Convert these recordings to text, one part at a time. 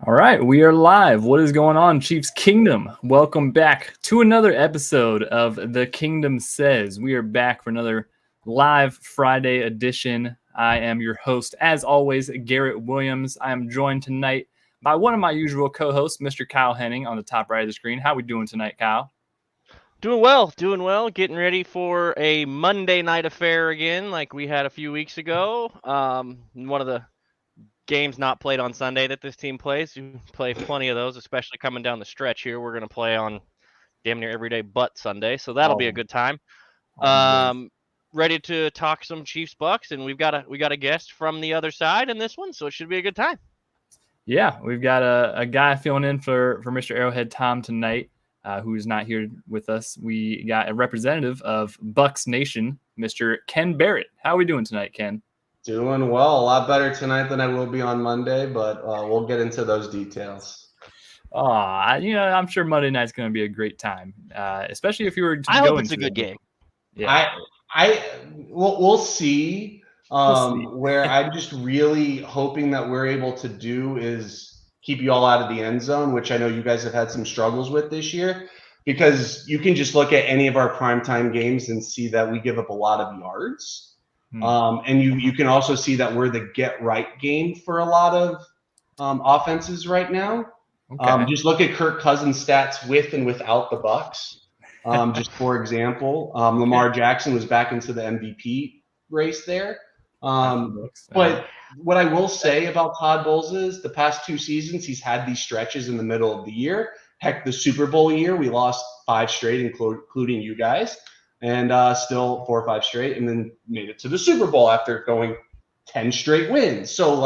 All right, we are live. What is going on, Chiefs Kingdom? Welcome back to another episode of The Kingdom Says. We are back for another live Friday edition. I am your host, as always, Garrett Williams. I am joined tonight by one of my usual co-hosts, Mr. Kyle Henning, on the top right of the screen. How we doing tonight, Kyle? Doing well. Getting ready for a Monday night affair again, like we had a few weeks ago. One of the games not played on Sunday that this team plays. You play plenty of those, especially coming down the stretch here. We're going to play on damn near every day but Sunday, so that'll be a All, good time. all the days. Ready to talk some Chiefs Bucks, and we got a guest from the other side in this one, so it should be a good time. Yeah, we've got a guy filling in for Mr. Arrowhead Tom tonight. Who's not here with us. We got a representative of Bucks Nation, Mr. Ken Barrett. How are we doing tonight, Ken? Doing well. A lot better tonight than I will be on Monday, but we'll get into those details. I'm sure Monday night's going to be a great time, especially if you were to I go hope it's into a good game. Yeah, We'll see. We'll see. Where I'm just really hoping that we're able to do is keep you all out of the end zone, which I know you guys have had some struggles with this year, because you can just look at any of our primetime games and see that we give up a lot of yards. And you can also see that we're the get right game for a lot of offenses right now. Okay. Just look at Kirk Cousins' stats with and without the Bucks. Just for example, Lamar Jackson was back into the MVP race there. But what I will say about Todd Bowles is the past 2 seasons, he's had these stretches in the middle of the year. Heck, the Super Bowl year, we lost 5 straight, including you guys, and still 4 or 5 straight, and then made it to the Super Bowl after going 10 straight wins. So,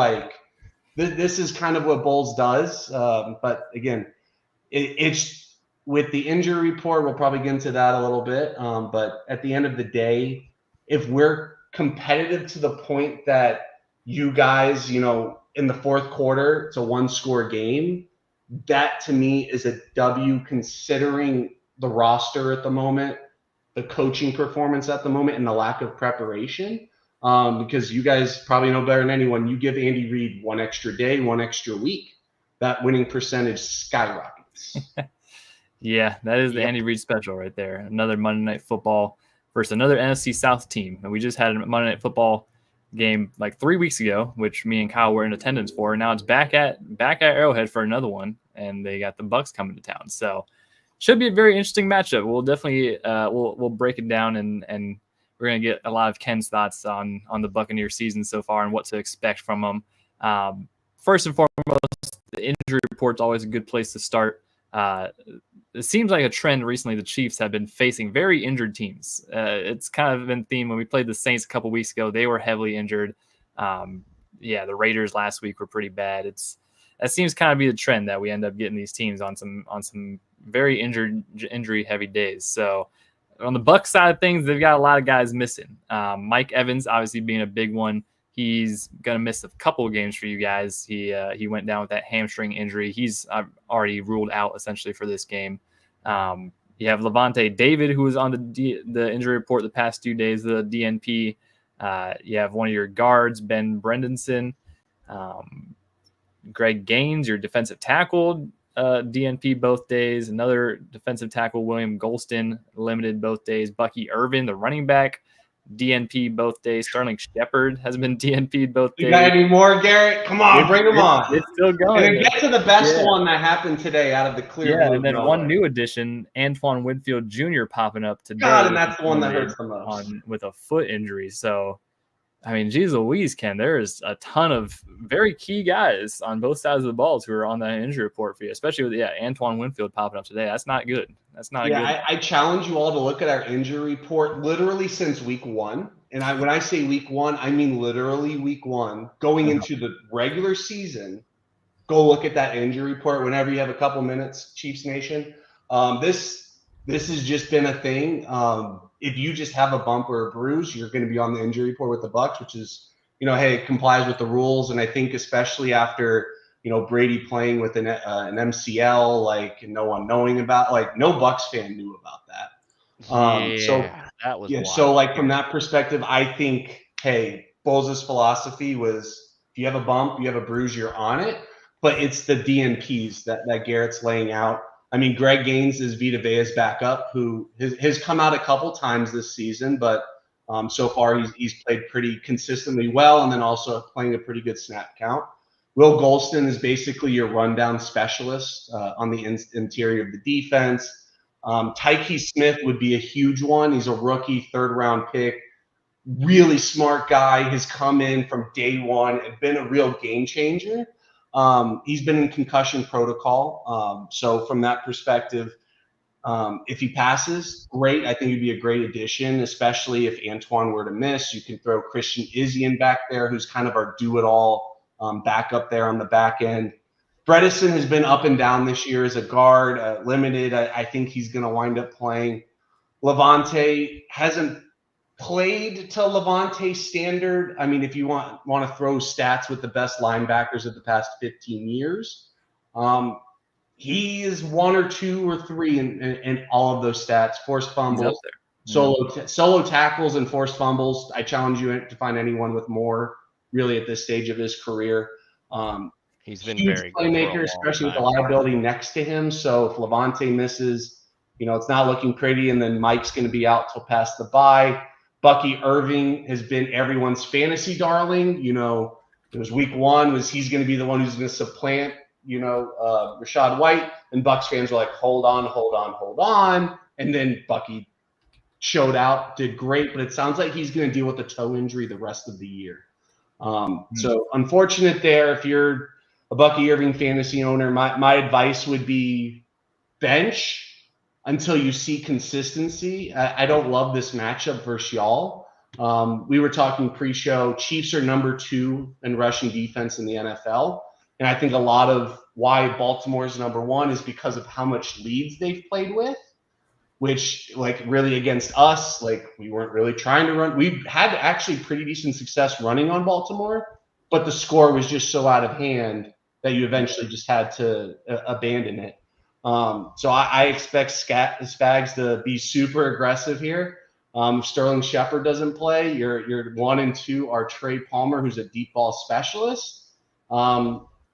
this is kind of what Bowles does. But again, it's with the injury report, we'll probably get into that a little bit. But at the end of the day, if we're competitive to the point that you guys, in the fourth quarter, it's a 1-score game, that to me is a W considering the roster at the moment, the coaching performance at the moment, and the lack of preparation. Because you guys probably know better than anyone, you give Andy Reid 1 extra day, 1 extra week, that winning percentage skyrockets. Yeah, that is the Andy Reid special right there. Another Monday Night Football versus another NFC South team. And we just had a Monday Night Football game like 3 weeks ago, which me and Kyle were in attendance for. And now it's back at Arrowhead for another one, and they got the Bucks coming to town. So should be a very interesting matchup. We'll definitely we'll break it down, and we're gonna get a lot of Ken's thoughts on the Buccaneers season so far and what to expect from them. First and foremost, the injury report's always a good place to start. It seems like a trend recently. The Chiefs have been facing very injured teams. It's kind of been theme when we played the Saints a couple weeks ago. They were heavily injured. The Raiders last week were pretty bad. That seems kind of be the trend that we end up getting these teams on some very injury heavy days. So on the Bucs side of things, they've got a lot of guys missing. Mike Evans obviously being a big one. He's gonna miss a couple of games for you guys. He went down with that hamstring injury. He's already ruled out essentially for this game. You have Levante David, who was on the injury report the past 2 days, the DNP. You have one of your guards, Ben Brendanson. Greg Gaines, your defensive tackle, DNP both days. Another defensive tackle, William Golston, limited both days. Bucky Irvin, the running back, DNP both days. Sterling Shepard has been DNP'd both days. You got any more, Garrett? Come on, bring them on. It's still going. And then get to the best one that happened today out of the clear blue. And then one new addition, Antoine Winfield Jr. popping up today. God, and that's the one that hurts the most. With a foot injury. So, I mean, geez Louise, Ken, there is a ton of very key guys on both sides of the balls who are on that injury report for you, especially with Antoine Winfield popping up today. That's not good. That's not good. I challenge you all to look at our injury report literally since week 1. And when I say week 1, I mean literally week 1. Going into the regular season, go look at that injury report whenever you have a couple minutes, Chiefs Nation. This has just been a thing. If you just have a bump or a bruise, you're going to be on the injury report with the Bucs, which is, hey, it complies with the rules. And I think especially after, Brady playing with an MCL, and no one knowing about, no Bucs fan knew about that. That was wild. So from that perspective, I think, hey, Bowles' philosophy was if you have a bump, you have a bruise, you're on it. but it's the DNPs that Garrett's laying out. I mean, Greg Gaines is Vita Vea's backup, who has come out a couple times this season, but so far he's played pretty consistently well, and then also playing a pretty good snap count. Will Golston is basically your rundown specialist on the interior of the defense. Tyke Smith would be a huge one. He's a rookie, third-round pick, really smart guy. Has come in from day one and been a real game changer. He's been in concussion protocol. So from that perspective, if he passes, great. I think he'd be a great addition, especially if Antoine were to miss. You can throw Christian Izien back there, who's kind of our do-it-all backup there on the back end. Bredesen has been up and down this year as a guard, limited. I think he's going to wind up playing. Levante hasn't played to Levante standard. I mean, if you want to throw stats with the best linebackers of the past 15 years, he is 1 or 2 or 3 in all of those stats. Forced fumbles, solo tackles, and forced fumbles. I challenge you to find anyone with more, really, at this stage of his career. He's been huge very playmaker, good especially with the liability next to him. So if Levante misses, it's not looking pretty, and then Mike's going to be out till past the bye. Bucky Irving has been everyone's fantasy darling. It was week 1 he's going to be the one who's going to supplant, Rachaad White, and Bucs fans were like, hold on. And then Bucky showed out, did great, but it sounds like he's going to deal with a toe injury the rest of the year. So unfortunate there. If you're a Bucky Irving fantasy owner, my advice would be bench until you see consistency. I don't love this matchup versus y'all. We were talking pre-show. Chiefs are number 2 in rushing defense in the NFL. And I think a lot of why Baltimore's number 1 is because of how much leads they've played with, which, really against us, we weren't really trying to run. We had actually pretty decent success running on Baltimore, but the score was just so out of hand that you eventually just had to abandon it. So I expect Spags to be super aggressive here. Sterling Shepard doesn't play. Your 1 and 2 are Trey Palmer, who's a deep ball specialist.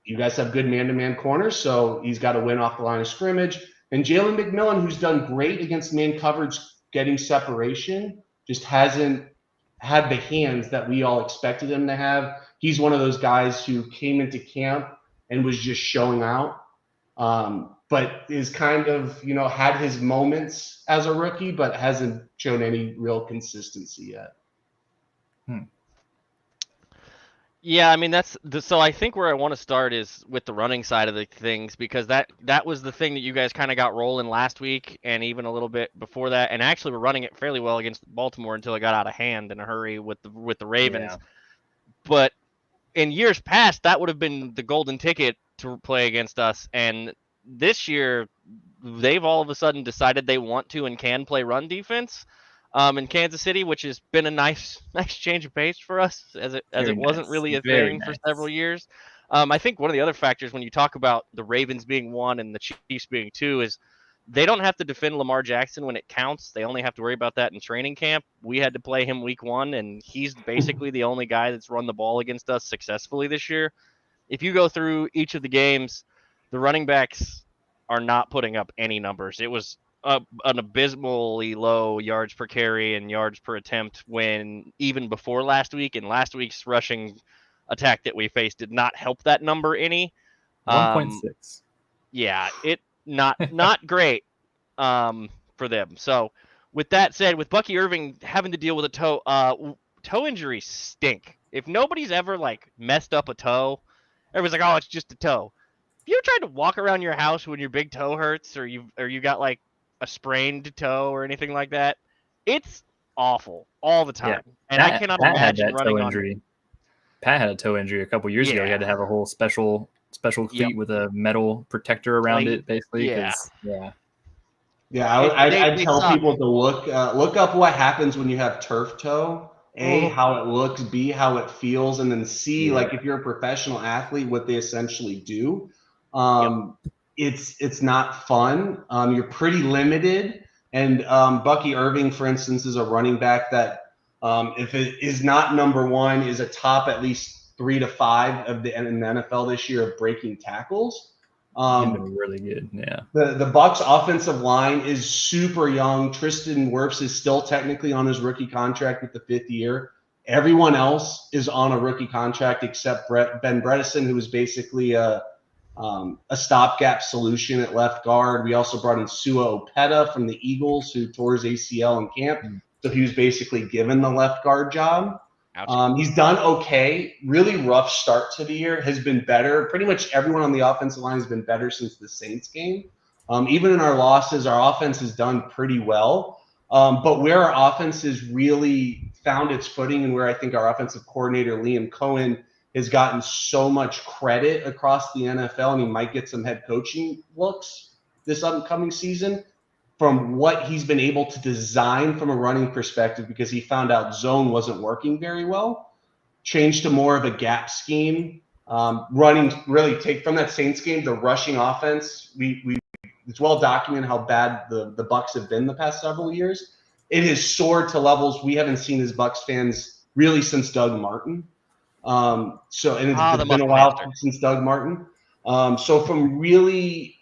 You guys have good man-to-man corners, so he's got to win off the line of scrimmage. And Jalen McMillan, who's done great against man coverage, getting separation, just hasn't had the hands that we all expected him to have. He's one of those guys who came into camp and was just showing out, but is kind of, had his moments as a rookie, but hasn't shown any real consistency yet. Yeah, I mean, so I think where I want to start is with the running side of the things, because that was the thing that you guys kind of got rolling last week and even a little bit before that, and actually were running it fairly well against Baltimore until it got out of hand in a hurry with the Ravens. Yeah. But in years past, that would have been the golden ticket to play against us, and this year they've all of a sudden decided they want to and can play run defense. In Kansas City, which has been a nice change of pace for us, as it wasn't really a thing for several years. I think one of the other factors when you talk about the Ravens being 1 and the Chiefs being 2 is they don't have to defend Lamar Jackson when it counts. They only have to worry about that in training camp. We had to play him week 1, and he's basically the only guy that's run the ball against us successfully this year. If you go through each of the games, the running backs are not putting up any numbers. It was an abysmally low yards per carry and yards per attempt when even before last week, and last week's rushing attack that we faced did not help that number any. 1.6. Yeah, it not great for them. So with that said, with Bucky Irving having to deal with a toe injuries stink. If nobody's ever messed up a toe, everybody's like, oh, it's just a toe. If you ever tried to walk around your house when your big toe hurts, or you got a sprained toe or anything like that, it's awful all the time. Yeah. And I cannot imagine running on. Pat had a toe injury a couple years ago. He had to have a whole special cleat with a metal protector around it, basically. I'd tell people to look up what happens when you have turf toe. A, how it looks, B, how it feels, and then C, if you're a professional athlete, what they essentially do. It's not fun. You're pretty limited. And Bucky Irving, for instance, is a running back that if it is not number 1, is a top at least 3 to 5 in the NFL this year of breaking tackles. He's been really good. Yeah. The Bucs offensive line is super young. Tristan Wirfs is still technically on his rookie contract with the 5th year. Everyone else is on a rookie contract except Ben Bredesen, who is basically a stopgap solution at left guard. We also brought in Sua Opeta from the Eagles, who tore his ACL in camp. So he was basically given the left guard job. He's done okay. Really rough start to the year. Has been better. Pretty much everyone on the offensive line has been better since the Saints game. Even in our losses, our offense has done pretty well. But where our offense has really found its footing and where I think our offensive coordinator, Liam Cohen, has gotten so much credit across the NFL, and he might get some head coaching looks this upcoming season from what he's been able to design from a running perspective, because he found out zone wasn't working very well. Changed to more of a gap scheme, running really take from that Saints game, the rushing offense. It's well documented how bad the Bucs have been the past several years. It has soared to levels we haven't seen as Bucs fans really since Doug Martin. And it's been a while since Doug Martin. So from really,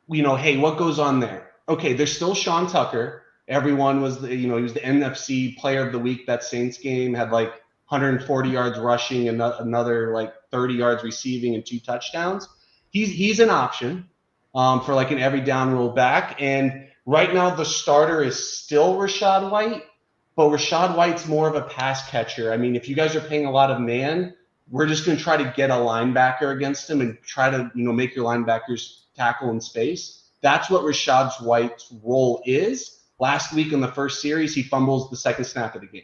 hey, what goes on there? Okay, there's still Sean Tucker. Everyone was, he was the NFC Player of the Week that Saints game. Had like 140 yards rushing and another like 30 yards receiving and 2 touchdowns. He's an option for like an every down roll back. And right now the starter is still Rachaad White. But Rachaad White's more of a pass catcher. I mean, if you guys are paying a lot of man, we're just going to try to get a linebacker against him and try to, make your linebackers tackle in space. That's what Rachaad White's role is. Last week in the first series, he fumbles the second snap of the game.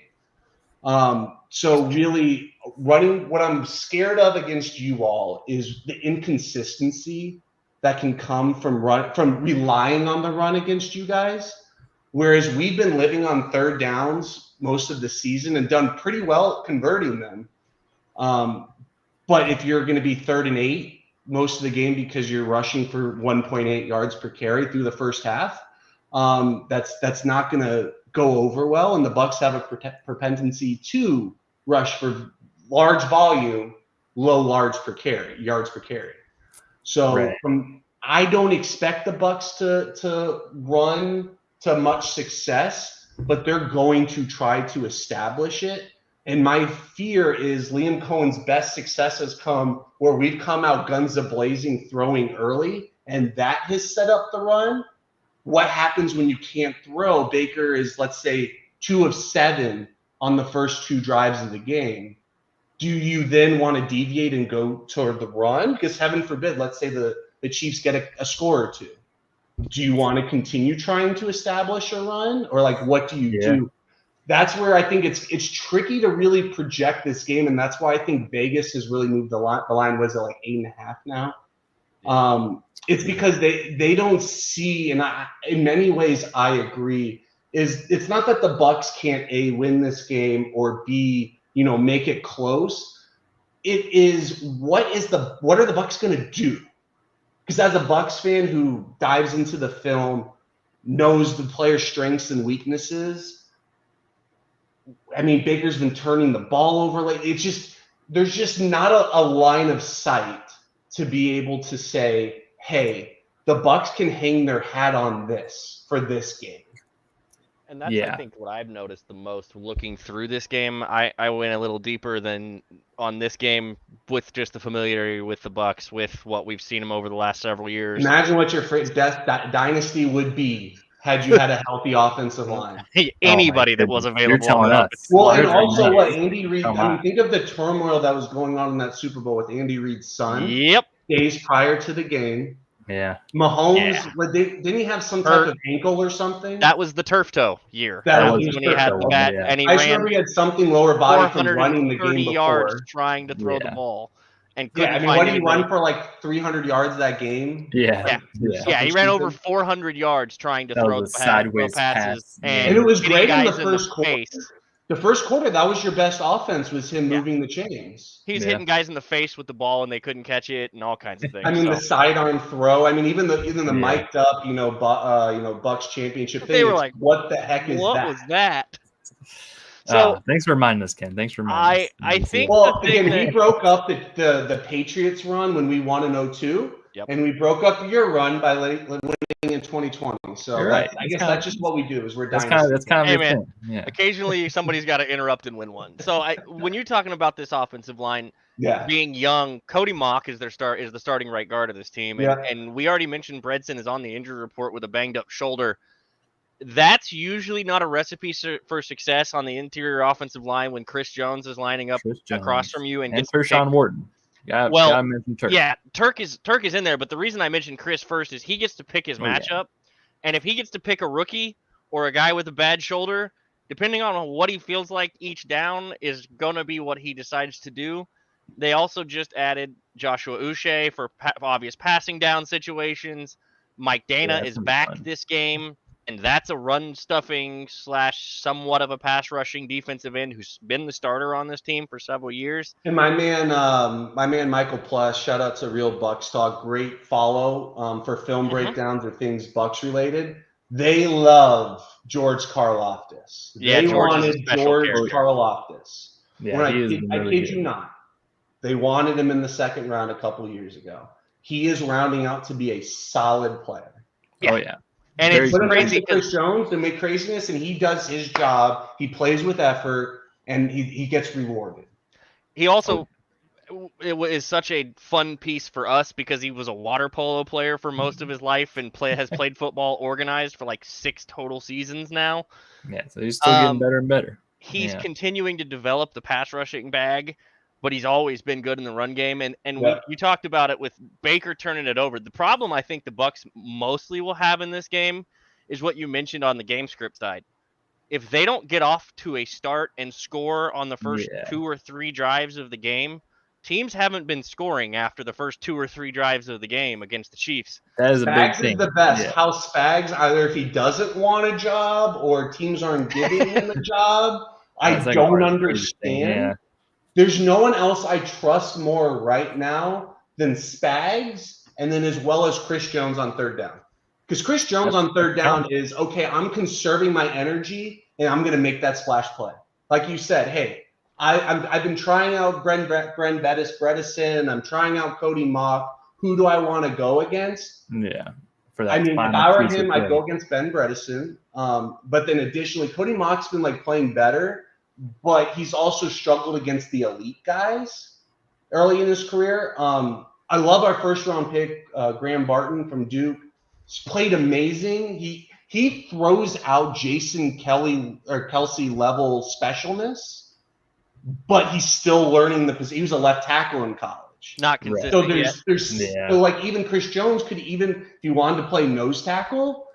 So really running, what I'm scared of against you all is the inconsistency that can come from relying on the run against you guys. Whereas we've been living on third downs most of the season and done pretty well at converting them. But if you're going to be 3rd and 8 most of the game because you're rushing for 1.8 yards per carry through the first half, that's not going to go over well. And the Bucs have a propensity to rush for large volume, low yards per carry. So I don't expect the Bucs to run to much success, but they're going to try to establish it. And my fear is Liam Cohen's best success has come where we've come out guns a-blazing throwing early, and that has set up the run. What happens when you can't throw? Baker is, let's say, 2 of 7 on the first 2 drives of the game. Do you then want to deviate and go toward the run? Because heaven forbid, let's say the Chiefs get a score or 2. Do you want to continue trying to establish a run, or like what do you do? That's where I think it's tricky to really project this game, and that's why I think Vegas has really moved the line. The line was at like 8.5 now. It's because they don't see, and in many ways I agree. It's not that the Bucs can't A, win this game, or B, make it close. It is what are the Bucs going to do? Because as a Bucs fan who dives into the film, knows the player's strengths and weaknesses, I mean, Baker's been turning the ball over. There's just not a line of sight to be able to say, hey, the Bucs can hang their hat on this for this game. And that's, I think, what I've noticed the most looking through this game. I went a little deeper than on this game with just the familiarity with the Bucs, with what we've seen them over the last several years. Imagine what your death dynasty would be had you had a healthy offensive line. Anybody that was available. You're telling us. Well, and also what Andy Reid, think of the turmoil that was going on in that Super Bowl with Andy Reid's son. Yep. Days prior to the game. Yeah. Mahomes, didn't he have some type of ankle or something? That was the turf toe year. That was when he had the bat, and he remember he had something lower body from running the game before. Yards trying to throw the ball. And I mean, what did he run for, like 300 yards that game? Yeah, he ran over 400 yards trying to throw sideways passes. And it was great in the first quarter. The first quarter, that was your best offense, was him moving the chains. He was hitting guys in the face with the ball, and they couldn't catch it, and all kinds of things. I mean, the sidearm throw. I mean, even the mic'd up, Bucs championship thing. They were like, "What the heck is that?" What was that? So thanks for reminding us, Ken. Thanks for reminding us. I think Well, the thing again, we broke up the Patriots run when we won in 2002, Yep. and we broke up your run by winning in 2020. So You're right. I guess that's just what we do. Is we're That's dynasty. kind of Hey, your man. thing. Yeah. Occasionally, somebody's got to interrupt and win one. So when you're talking about this offensive line Yeah. being young, Cody Mock is the starting right guard of this team, and we already mentioned Bredson is on the injury report with a banged up shoulder. That's usually not a recipe for success on the interior offensive line when Chris Jones is lining up across from you and gets Tershawn Wharton. Gotta mention Turk. Yeah, Turk is in there, but the reason I mentioned Chris first is he gets to pick his matchup, and if he gets to pick a rookie or a guy with a bad shoulder, depending on what he feels like each down is going to be what he decides to do. They also just added Joshua Uche for obvious passing down situations. Mike Dana is back this game, and that's a run stuffing / somewhat of a pass rushing defensive end who's been the starter on this team for several years. And my man Michael Plus, shout out to Real Bucks Talk, great follow for film breakdowns or things Bucks related. They love George Karlaftis. They wanted George Karlaftis. Yeah, I kid you not. They wanted him in the second round a couple years ago. He is rounding out to be a solid player. Yeah. Oh yeah. And it's crazy Chris Jones and make craziness, and he does his job. He plays with effort, and he gets rewarded. He also it is such a fun piece for us because he was a water polo player for most of his life and has played football organized for like 6 total seasons now. Yeah, so he's still getting better and better. He's continuing to develop the pass rushing bag, but he's always been good in the run game. And we talked about it with Baker turning it over. The problem I think the Bucs mostly will have in this game is what you mentioned on the game script side. If they don't get off to a start and score on the first 2 or 3 drives of the game, teams haven't been scoring after the first 2 or 3 drives of the game against the Chiefs. That is a big thing. Spags is the best. How Spags, either if he doesn't want a job or teams aren't giving him a job, I don't understand. There's no one else I trust more right now than Spags, and then as well as Chris Jones on third down. Because Chris Jones on third down is, okay, I'm conserving my energy, and I'm going to make that splash play. Like you said, hey, I've been trying out Bredesen. I'm trying out Cody Mock. Who do I want to go against? Yeah. If I were him, I'd go against Ben Bredesen. But then additionally, Cody Mock's been playing better, but he's also struggled against the elite guys early in his career. I love our first round pick, Graham Barton from Duke. He's played amazing. He throws out Jason Kelsey level specialness, but he's still learning the position. He was a left tackle in college. Not consistent. So so even Chris Jones could, even if he wanted to play nose tackle.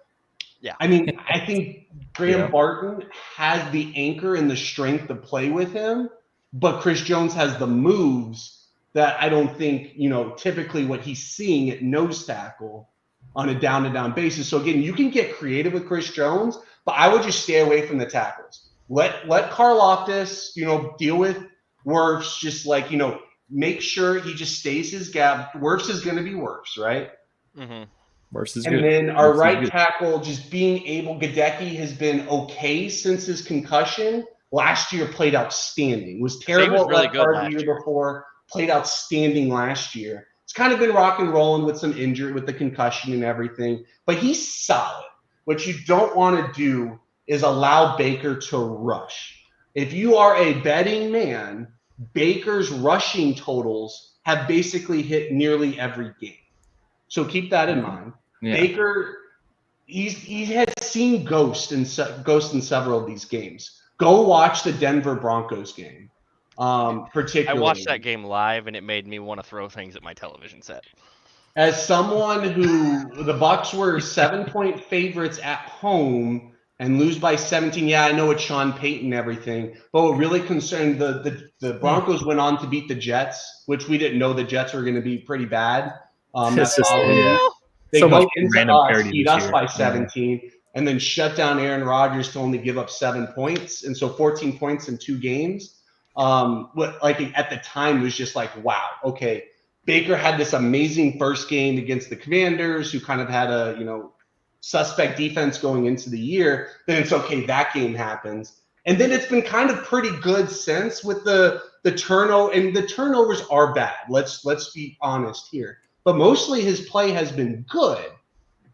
Yeah. I mean, I think Graham Barton has the anchor and the strength to play with him, but Chris Jones has the moves that I don't think, typically what he's seeing at nose tackle on a down-to-down basis. So again, you can get creative with Chris Jones, but I would just stay away from the tackles. Let Karlaftis, deal with Wirfs, just make sure he just stays his gap. Wirfs is going to be Wirfs, right? Mm-hmm. Wirfs is good. And then our right tackle, just being able, Gadecki has been okay since his concussion. Last year played outstanding. Was terrible really good the year before. Played outstanding last year. It's kind of been rock and rolling with some injury, with the concussion and everything, but he's solid. What you don't want to do is allow Baker to rush. If you are a betting man, Baker's rushing totals have basically hit nearly every game. So keep that in mind. Yeah. Baker, he has seen ghost in several of these games. Go watch the Denver Broncos game. Particularly, I watched that game live, and it made me want to throw things at my television set. As someone who the Bucs were 7-point favorites at home and lose by 17, yeah, I know it's Sean Payton and everything, but what really concerned the Broncos went on to beat the Jets, which we didn't know the Jets were going to be pretty bad. They go into us, beat us by 17, and then shut down Aaron Rodgers to only give up 7 points, and so 14 points in 2 games. At the time, it was just wow, okay. Baker had this amazing first game against the Commanders, who kind of had a, suspect defense going into the year. Then it's okay, that game happens. And then it's been kind of pretty good since with the turnover, and the turnovers are bad. Let's be honest here. But mostly his play has been good.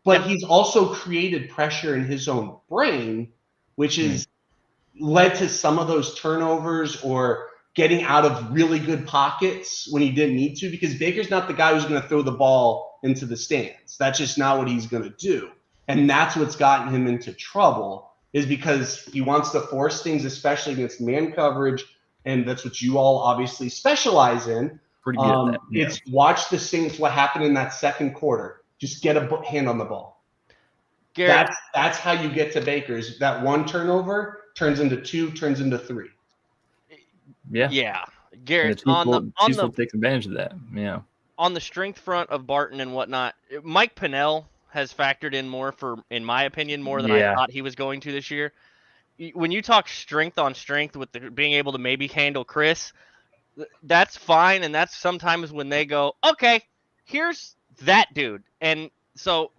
But he's also created pressure in his own brain, which has led to some of those turnovers or getting out of really good pockets when he didn't need to, because Baker's not the guy who's going to throw the ball into the stands. That's just not what he's going to do. And that's what's gotten him into trouble, is because he wants to force things, especially against man coverage. And that's what you all obviously specialize in. Pretty good at that. Yeah. It's watch the Saints, what happened in that second quarter. Just get a hand on the ball. Garrett, That's how you get to Baker's. That one turnover turns into 2, turns into 3. Yeah. Garrett, Chiefs will take advantage of that. Yeah. On the strength front of Barton and whatnot, Mike Pennell has factored in more in my opinion, more than I thought he was going to this year. When you talk strength on strength with being able to maybe handle Chris, that's fine. And that's sometimes when they go, okay, here's that dude. And so,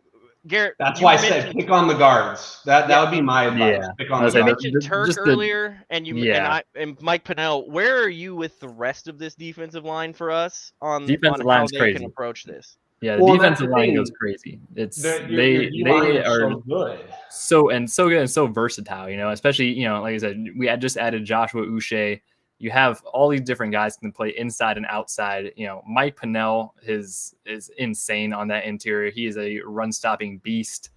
Garrett, that's why I said pick on the guards. That would be my advice. Yeah. Pick on the guards. You mentioned Turk earlier, and Mike Pennell. Where are you with the rest of this defensive line for us on how they can approach this? Yeah, the defensive line goes crazy. It's they are so good. So good and so versatile, especially, like I said, we had just added Joshua Uche. You have all these different guys can play inside and outside. Mike Pennell is insane on that interior. He is a run-stopping beast.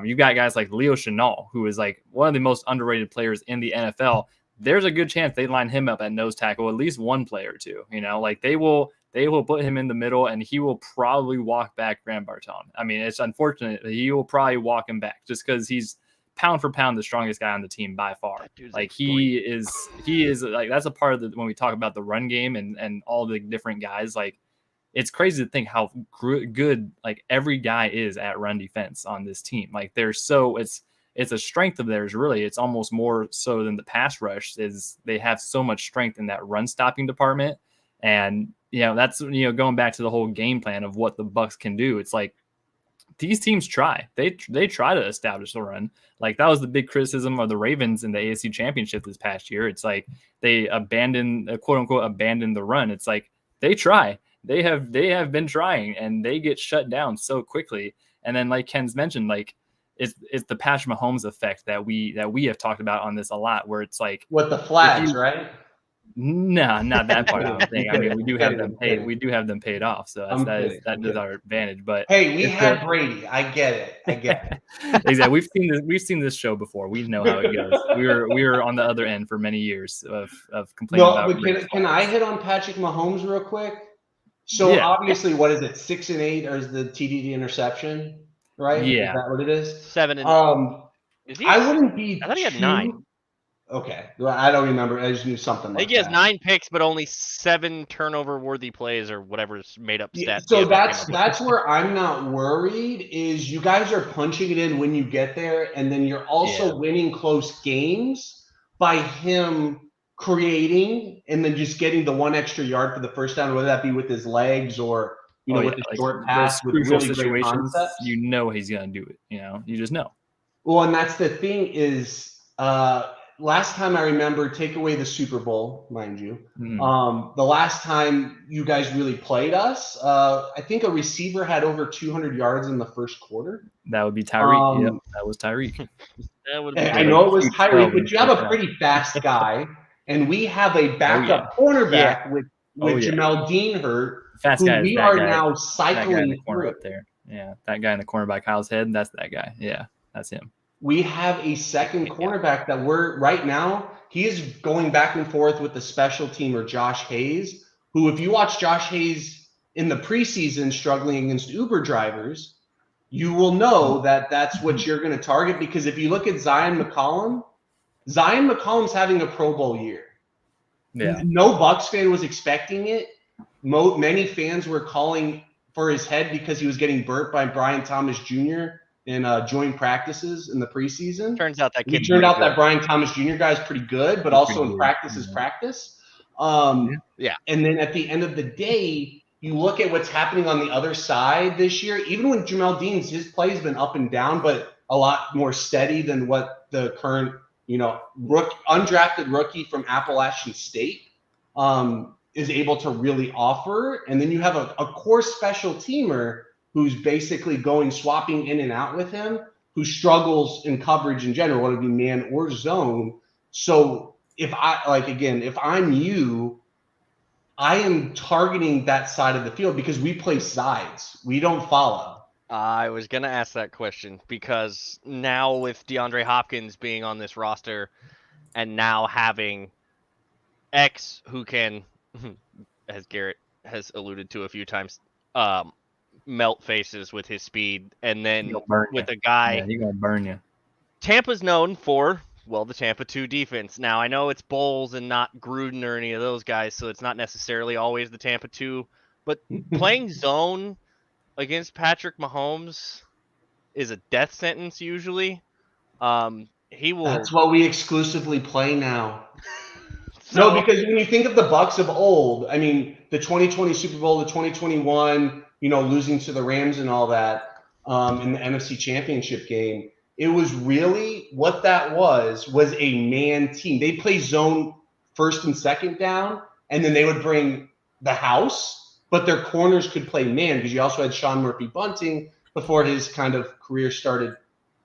You've got guys like Leo Chenal, who is like one of the most underrated players in the NFL. There's a good chance they line him up at nose tackle, at least one player or two. They will put him in the middle, and he will probably walk back Graham Barton. I mean, it's unfortunate that he will probably walk him back just because he's pound for pound the strongest guy on the team by far. Like he is like, that's a part of when we talk about the run game and all the different guys. Like, it's crazy to think how good like every guy is at run defense on this team. Like it's a strength of theirs. Really, it's almost more so than the pass rush. Is they have so much strength in that run stopping department. And that's going back to the whole game plan of what the Bucs can do. It's like these teams try. They try to establish the run. Like that was the big criticism of the Ravens in the AFC Championship this past year. It's like they quote unquote abandoned the run. It's like they try. They have been trying, and they get shut down so quickly. And then, like Ken's mentioned, like it's the Patrick Mahomes effect that we have talked about on this a lot, where it's like with the flags, right? No, not that part. I don't think. I mean, we do have them paid. We do have them paid off, so that is our advantage. But hey, we had Brady. I get it. Exactly. We've seen this show before. We know how it goes. We were on the other end for many years of complaining about. But can I hit on Patrick Mahomes real quick? So obviously, what is it? 6 and 8, or is the TD interception? Right? Yeah. Is that what it is? 7 and. I wouldn't be. I thought he had 9. Okay, well, I don't remember. I just knew something. I think he has 9 picks, but only 7 turnover-worthy plays, or whatever's made-up stat. So that's where I'm not worried. Is you guys are punching it in when you get there, and then you're also winning close games by him creating and then just getting the 1 extra yard for the first down, whether that be with his legs or with the short pass with really great concepts. He's gonna do it. You just know. Well, and that's the thing is. Last time I remember, take away the Super Bowl, mind you. The last time you guys really played us, I think a receiver had over 200 yards in the first quarter. That would be Tyreek. Yep, that was Tyreek. I know it was Tyreek, but you have a pretty fast guy, and we have a backup cornerback with Jamel Dean hurt, fast who guy. We are now cycling the corner up there. Yeah, that guy in the corner by Kyle's head. That's that guy. Yeah, that's him. We have a second cornerback that right now, he is going back and forth with the special teamer, Josh Hayes, who, if you watch Josh Hayes in the preseason struggling against Uber drivers, you will know that that's what you're going to target. Because if you look at Zion McCollum's having a Pro Bowl year. Yeah. No Bucs fan was expecting it. Many fans were calling for his head because he was getting burnt by Brian Thomas Jr. in joint practices in the preseason. Turns out that Brian Thomas Jr. guy is pretty good, but also in practice is practice. And then at the end of the day, you look at what's happening on the other side this year. Even with Jamel Dean's, his play has been up and down, but a lot more steady than what the current undrafted rookie from Appalachian State is able to really offer. And then you have a core special teamer who's basically swapping in and out with him, who struggles in coverage in general, whether it be man or zone. So if I'm you, I am targeting that side of the field because we play sides. We don't follow. I was going to ask that question because now with DeAndre Hopkins being on this roster and now having X who can, as Garrett has alluded to a few times, melt faces with his speed, and then with a guy, he's gonna burn you. Tampa's known for the Tampa 2 defense. Now I know it's Bowles and not Gruden or any of those guys, so it's not necessarily always the Tampa 2. But playing zone against Patrick Mahomes is a death sentence usually. He will. That's what we exclusively play now. No, because when you think of the Bucs of old, I mean, the 2020 Super Bowl, the 2021, losing to the Rams and all that in the NFC Championship game, it was really what that was a man team. They play zone first and second down, and then they would bring the house, but their corners could play man because you also had Sean Murphy-Bunting before his kind of career started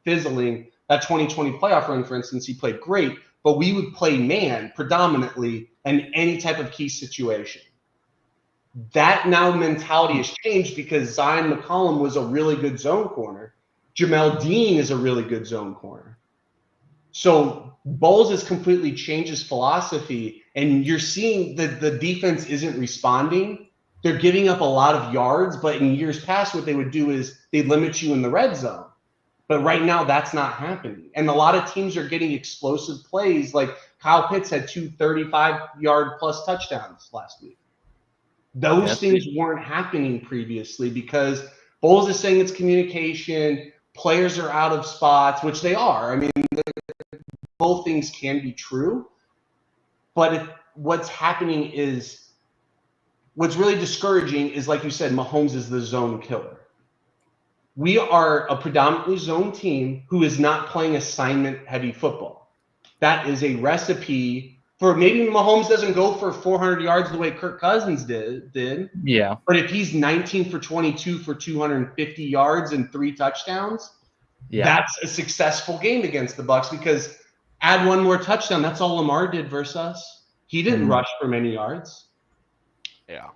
fizzling. That 2020 playoff run, for instance, he played great. But we would play man predominantly in any type of key situation. That now mentality has changed because Zion McCollum was a really good zone corner. Jamel Dean is a really good zone corner. So Bowles has completely changed his philosophy, and you're seeing that the defense isn't responding. They're giving up a lot of yards, but in years past, what they would do is they'd limit you in the red zone. But right now, that's not happening. And a lot of teams are getting explosive plays. Like Kyle Pitts had 2 35-yard-plus touchdowns last week. Those things weren't happening previously because Bowles is saying it's communication. Players are out of spots, which they are. I mean, both things can be true. But what's happening is what's really discouraging is, like you said, Mahomes is the zone killer. We are a predominantly zone team who is not playing assignment-heavy football. That is a recipe for maybe Mahomes doesn't go for 400 yards the way Kirk Cousins did. Yeah. But if he's 19 for 22 for 250 yards and 3 touchdowns, that's a successful game against the Bucs because add one more touchdown. That's all Lamar did versus us. He didn't rush for many yards. Yeah.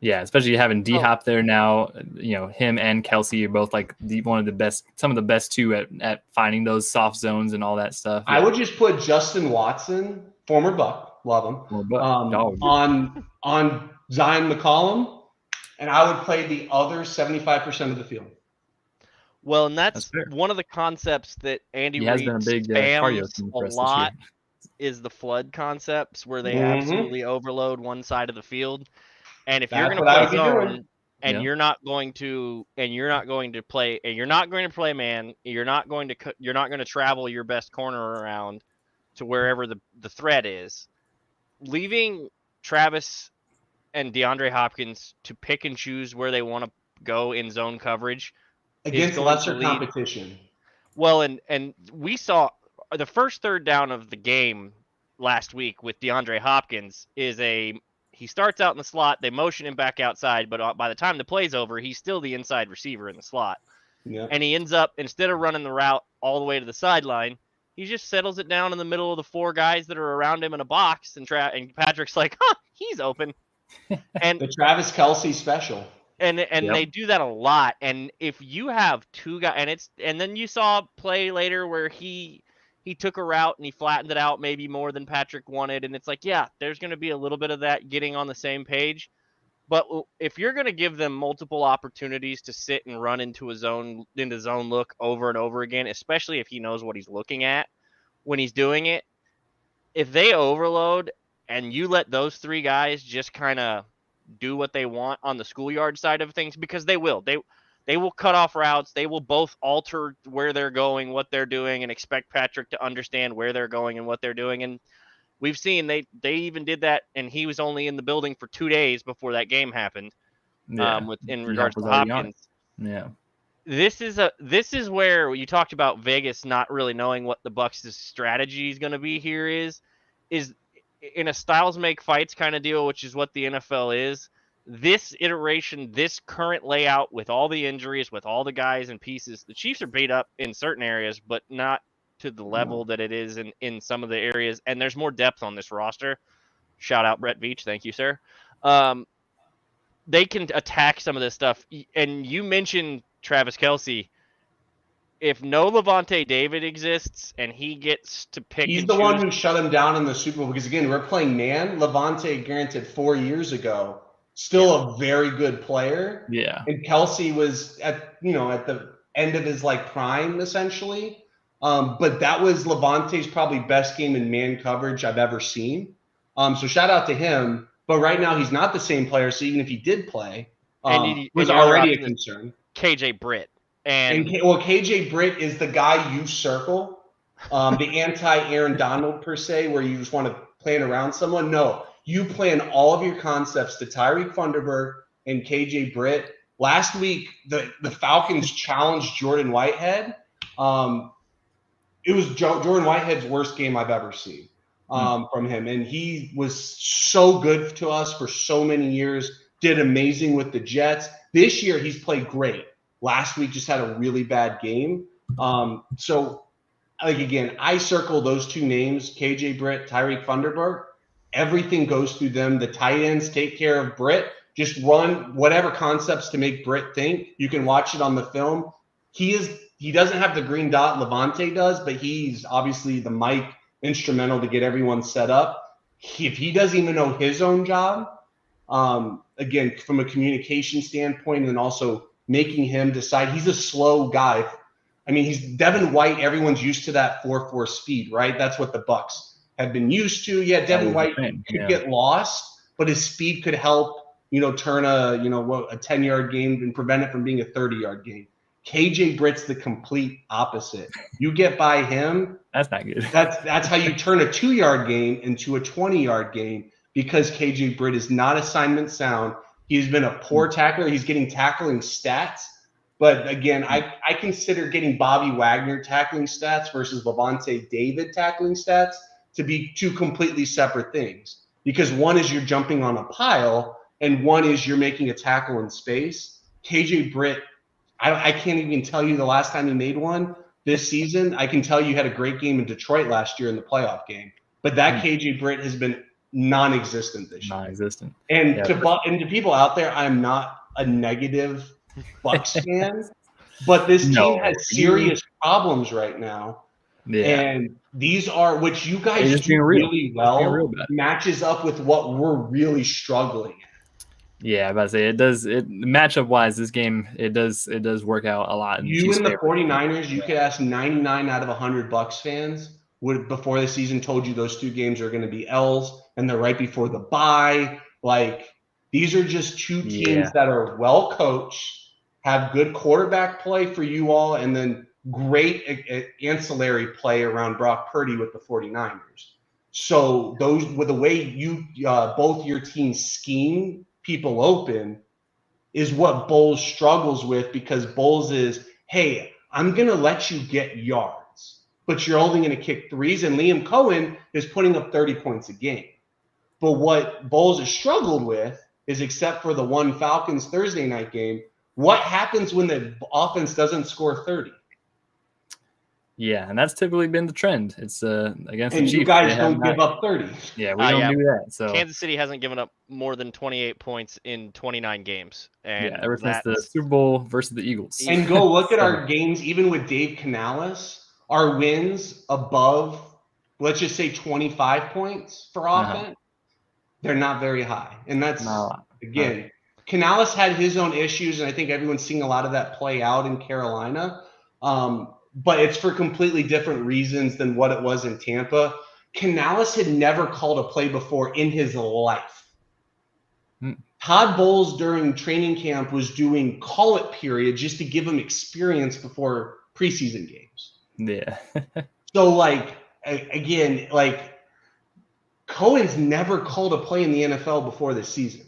Yeah, especially having D-Hop there now, him and Kelsey are both like some of the best too at finding those soft zones and all that stuff. Yeah. I would just put Justin Watson, former Buck, love him, on Zion McCollum, and I would play the other 75% of the field. Well, and that's one of the concepts that Andy Reid spams a lot is the flood concepts where they absolutely overload one side of the field. And if you're going to play zone and you're not going to play man, you're not going to travel your best corner around to wherever the threat is. Leaving Travis and DeAndre Hopkins to pick and choose where they want to go in zone coverage against lesser competition. Well, and we saw the first third down of the game last week with DeAndre Hopkins he starts out in the slot, they motion him back outside, but by the time the play's over, he's still the inside receiver in the slot. Yeah. And he ends up, instead of running the route all the way to the sideline, he just settles it down in the middle of the 4 guys that are around him in a box, and Patrick's like, he's open. And the Travis Kelce special. And they do that a lot. And if you have 2 guys, and then you saw a play later where he took a route and he flattened it out maybe more than Patrick wanted. And it's like, there's going to be a little bit of that getting on the same page. But if you're going to give them multiple opportunities to sit and run into zone look over and over again, especially if he knows what he's looking at when he's doing it, if they overload and you let those 3 guys just kind of do what they want on the schoolyard side of things, because they will. They will cut off routes. They will both alter where they're going, what they're doing, and expect Patrick to understand where they're going and what they're doing. And we've seen they even did that, and he was only in the building for 2 days before that game happened. In regards to Hopkins. Yeah. this is where you talked about Vegas not really knowing what the Bucks' strategy is going to be here is in a styles make fights kind of deal, which is what the NFL is. This iteration, this current layout with all the injuries, with all the guys and pieces, the Chiefs are beat up in certain areas, but not to the level that it is in some of the areas. And there's more depth on this roster. Shout out Brett Veach. Thank you, sir. They can attack some of this stuff. And you mentioned Travis Kelce. If no Levante David exists and he gets to pick he's and the choose, one who shut him down in the Super Bowl because, again, we're playing man. Levante, granted, 4 years ago, still a very good player. Yeah. And Kelce was at the end of his prime, essentially. But that was Levante's probably best game in man coverage I've ever seen. So shout out to him. But right now he's not the same player. So even if he did play, was already a concern. KJ Britt. And KJ Britt is the guy you circle, the anti-Aaron Donald per se, where you just want to plan around someone. No, you plan all of your concepts to Tyreek Thunderbird and KJ Britt. Last week, the Falcons challenged Jordan Whitehead. It was Jordan Whitehead's worst game I've ever seen from him. And he was so good to us for so many years, did amazing with the Jets. This year, he's played great. Last week just had a really bad game. So, again, I circle those two names, KJ Britt, Tyreek Thunderbird. Everything goes through them. The tight ends take care of Britt. Just run whatever concepts to make Britt think. You can watch it on the film. He doesn't have the green dot Levante does, but he's obviously the mic instrumental to get everyone set up. If he doesn't even know his own job, again, from a communication standpoint and also making him decide, he's a slow guy. I mean, he's Devin White. Everyone's used to that 4.4 speed, right? That's what the Bucks have been used to. Yeah, Devin White could get lost, but his speed could help, turn a 10-yard game and prevent it from being a 30-yard game. KJ Britt's the complete opposite. You get by him. That's not good. That's how you turn a 2-yard game into a 20-yard game, because KJ Britt is not assignment sound. He's been a poor tackler. He's getting tackling stats. But again, I consider getting Bobby Wagner tackling stats versus Levante David tackling stats to be two completely separate things. Because one is you're jumping on a pile, and one is you're making a tackle in space. KJ Britt, I can't even tell you the last time he made one this season. I can tell you had a great game in Detroit last year in the playoff game. But that KJ Britt has been non-existent this year. Non-existent. And to people out there, I'm not a negative Bucks fan, but this team has serious problems right now. Yeah. And these are, which you guys do really well, matches up with what we're really struggling at. Yeah, I was about to say it does. Matchup wise, this game it does work out a lot. You and the 49ers, you could ask 99 out of 100 Bucks fans would before the season told you those two games are going to be L's, and they're right before the bye. These are just two teams that are well coached, have good quarterback play for you all, and then great ancillary play around Brock Purdy with the 49ers. So those with the way you both your teams scheme people open is what Bowles struggles with, because Bowles is, hey, I'm going to let you get yards, but you're only going to kick threes, and Liam Cohen is putting up 30 points a game. But what Bowles has struggled with is, except for the one Falcons Thursday night game, what happens when the offense doesn't score 30? Yeah, and that's typically been the trend. It's against the Chiefs. You guys don't give up 30. Yeah, we don't do that. So Kansas City hasn't given up more than 28 points in 29 games. And ever since the Super Bowl versus the Eagles. And go look at our games, even with Dave Canales, our wins above, let's just say 25 points for offense, they're not very high. And that's, again, Canales had his own issues, and I think everyone's seeing a lot of that play out in Carolina. But it's for completely different reasons than what it was in Tampa. Canales had never called a play before in his life. Todd Bowles during training camp was doing call it period just to give him experience before preseason games. Yeah. So again, Cohen's never called a play in the NFL before this season.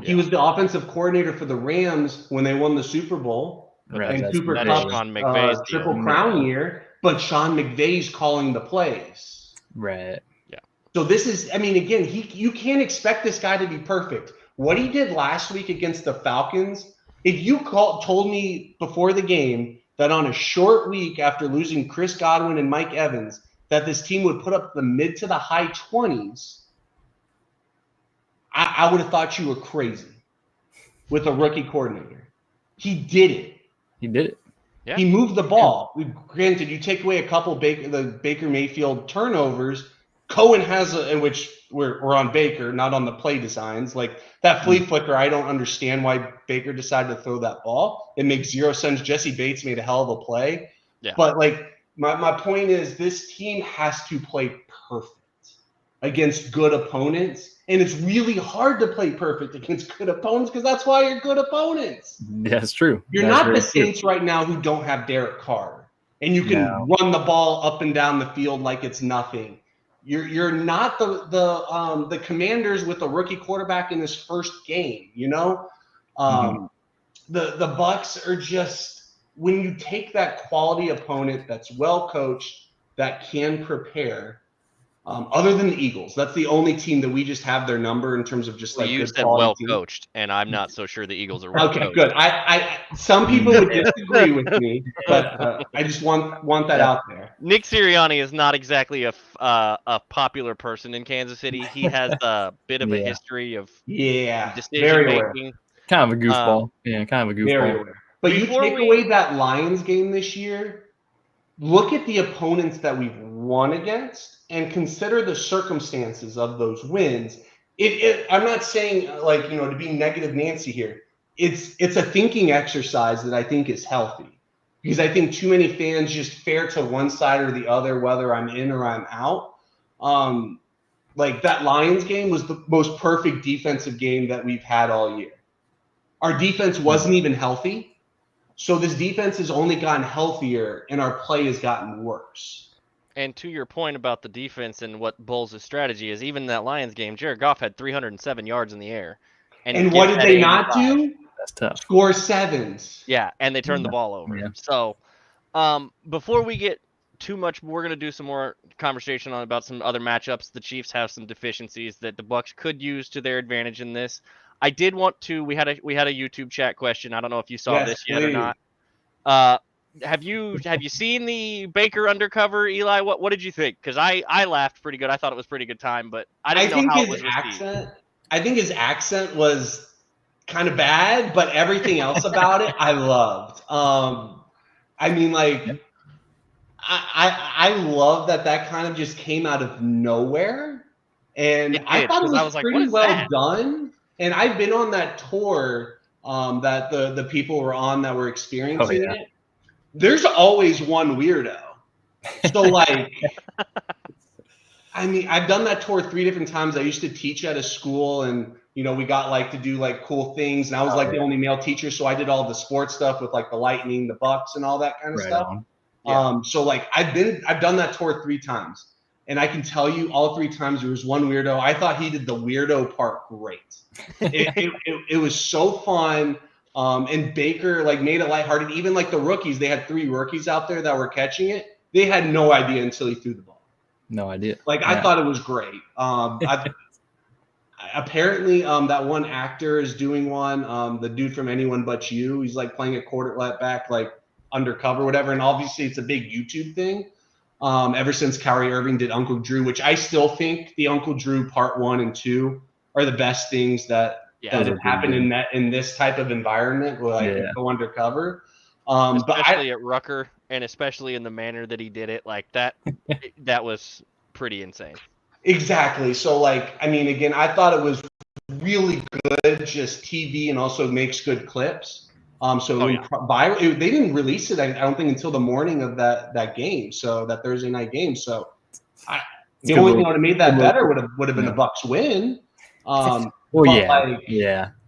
He was the offensive coordinator for the Rams when they won the Super Bowl. Right, and Cooper that's Kupp's Sean McVay's deal. Triple Crown year, but Sean McVay's calling the plays. Right. Yeah. So this is, I mean, again, you can't expect this guy to be perfect. What he did last week against the Falcons, if you told me before the game that on a short week after losing Chris Godwin and Mike Evans, that this team would put up the mid to the high 20s, I would have thought you were crazy with a rookie coordinator. He did it. He did it. Yeah. He moved the ball. Granted, you take away a couple the Baker Mayfield turnovers. Cohen has in which we're on Baker, not on the play designs. Like that flea flicker, I don't understand why Baker decided to throw that ball. It makes zero sense. Jesse Bates made a hell of a play. Yeah. But like my point is this team has to play perfect against good opponents. And it's really hard to play perfect against good opponents because that's why you're good opponents. Yeah, it's true. You're not the Saints right now who don't have Derek Carr. And you can run the ball up and down the field like it's nothing. You're not the Commanders with a rookie quarterback in his first game, you know? The Bucs are just, when you take that quality opponent that's well coached, that can prepare, other than the Eagles, that's the only team that we just have their number in terms of just like you good said quality well team. coached, and I'm not so sure the Eagles are well Okay, coached. good. I some people would disagree with me, but I just want that out there. Nick Sirianni is not exactly a popular person in Kansas City. He has a bit of a history of decision making. Kind of a goofball. Kind of a goofball. Very aware. But you take away that Lions game this year, look at the opponents that we've won against and consider the circumstances of those wins. I'm not saying like, you know, to be negative Nancy here. It's a thinking exercise that I think is healthy because I think too many fans just fare to one side or the other, whether I'm in or I'm out. Like that Lions game was the most perfect defensive game that we've had all year. Our defense wasn't even healthy. So this defense has only gotten healthier and our play has gotten worse. And to your point about the defense and what Bulls' strategy is, even that Lions game, Jared Goff had 307 yards in the air. And what did they not do? That's tough. Score sevens. Yeah, and they turned the ball over. Yeah. So before we get too much, we're going to do some more conversation about some other matchups. The Chiefs have some deficiencies that the Bucs could use to their advantage in this. I did want to. We had a YouTube chat question. I don't know if you saw this yet or not. Have you seen the Baker undercover, Eli? What did you think? Because I laughed pretty good. I thought it was pretty good time, but I didn't know how it was received. I think his accent was kind of bad, but everything else about it I loved. I mean, like, I love that kind of just came out of nowhere, and I thought it was pretty well done. And I've been on that tour that the people were on that were experiencing it. There's always one weirdo. So like, I mean, I've done that tour 3 different times. I used to teach at a school and, you know, we got like to do like cool things. And I was like the only male teacher. So I did all the sports stuff with like the Lightning, the Bucks and all that kind of stuff. So like I've done that tour 3 times and I can tell you all 3 times there was one weirdo. I thought he did the weirdo part great. It was so fun. And Baker like made it lighthearted. Even like the rookies, they had 3 rookies out there that were catching it. They had no idea until he threw the ball. No idea. Like I thought it was great. Apparently, that one actor is doing one. The dude from Anyone But You. He's like playing a quarterback, like undercover, whatever. And obviously, it's a big YouTube thing. Ever since Kyrie Irving did Uncle Drew, which I still think the Uncle Drew Part 1 and 2 are the best things that have happened in this type of environment where I can go undercover. Especially at Rucker, and especially in the manner that he did it, like that. That was pretty insane. Exactly. So, like, I mean, again, I thought it was really good, just TV, and also makes good clips. They didn't release it, I don't think, until the morning of that game, so that Thursday night game. So, the only thing that would have made that better would have been a Bucs win.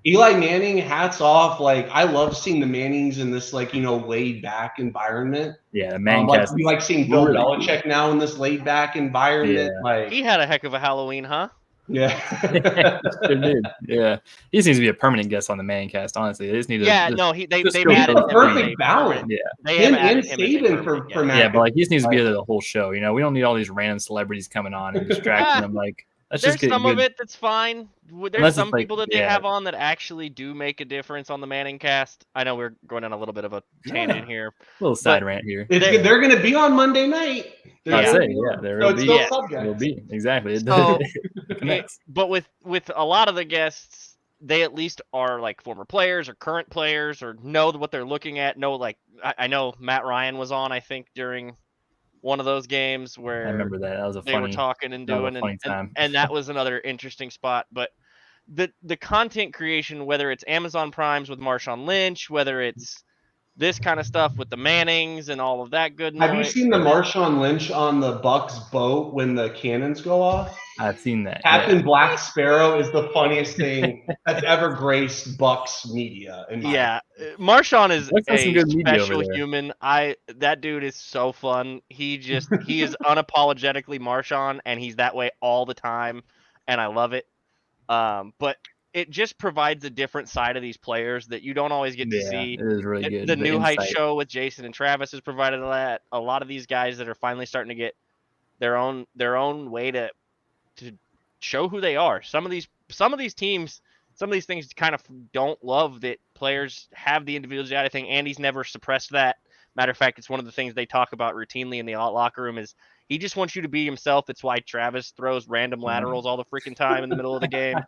Eli Manning, hats off. Like, I love seeing the Mannings in this, like, you know, laid back environment. Yeah, the Mancast. We like seeing Bill Belichick now in this laid back environment. Yeah. Like, he had a heck of a Halloween, huh? Yeah. Sure did. Yeah. He seems to be a permanent guest on the Man Cast, honestly. They just need to they've go added the him as perfect a balance. permanent. Yeah. They have Him added and him as a Saban permanent for guest. Yeah, but like he just needs to be there the whole show. You know, we don't need all these random celebrities coming on and distracting them. Like, let's just There's get some good. of it that's fine. There's Unless some it's like, people that they have on that actually do make a difference on the Manning Cast. I know we're going on a little bit of a tangent here. little side rant here. They're going to be on Monday night. I'd Yeah. say, there So will it's be. still Yeah. subject. Will be exactly. So, It connects. but with a lot of the guests, they at least are like former players or current players or know what they're looking at. Know like I know Matt Ryan was on, I think, during one of those games where I remember that. That was a they were funny. talking and that was a doing funny time. and that was another interesting spot. But the content creation, whether it's Amazon Primes with Marshawn Lynch, whether it's this kind of stuff with the Mannings and all of that good noise. Have you seen the Marshawn Lynch on the Bucks boat when the cannons go off? I've seen that. Captain Black Sparrow is the funniest thing that's ever graced Bucks media. Marshawn is Bucks has some a good media over special there. human. That dude is so fun. He is unapologetically Marshawn, and he's that way all the time, and I love it. But it just provides a different side of these players that you don't always get to see. It is really good. The New Heights insight. show with Jason and Travis has provided that. A lot of these guys that are finally starting to get their own way to show who they are. Some of these teams, some of these things kind of don't love that players have the individuality. I think Andy's never suppressed that. Matter of fact, it's one of the things they talk about routinely in the locker room is he just wants you to be himself. That's why Travis throws random laterals all the freaking time in the middle of the game.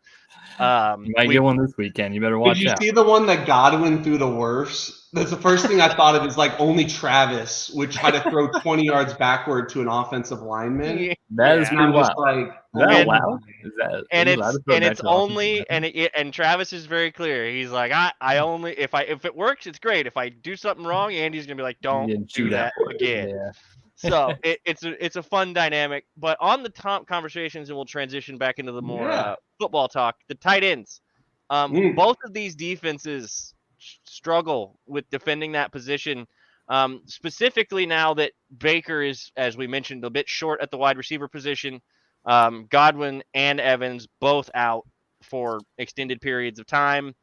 You might get one this weekend. You better watch out. Did you see the one that Godwin threw the worst? That's the first thing I thought of is like only Travis would try to throw 20 yards backward to an offensive lineman. That is pretty wild. Like, is that allowed? Is that it's only and Travis is very clear. He's like, I only if it works, it's great. If I do something wrong, Andy's gonna be like, don't do that again. Yeah. So it's a fun dynamic. But on the top conversations, and we'll transition back into the more football talk. The tight ends, both of these defenses struggle with defending that position. Specifically now that Baker is, as we mentioned, a bit short at the wide receiver position. Godwin and Evans both out for extended periods of time.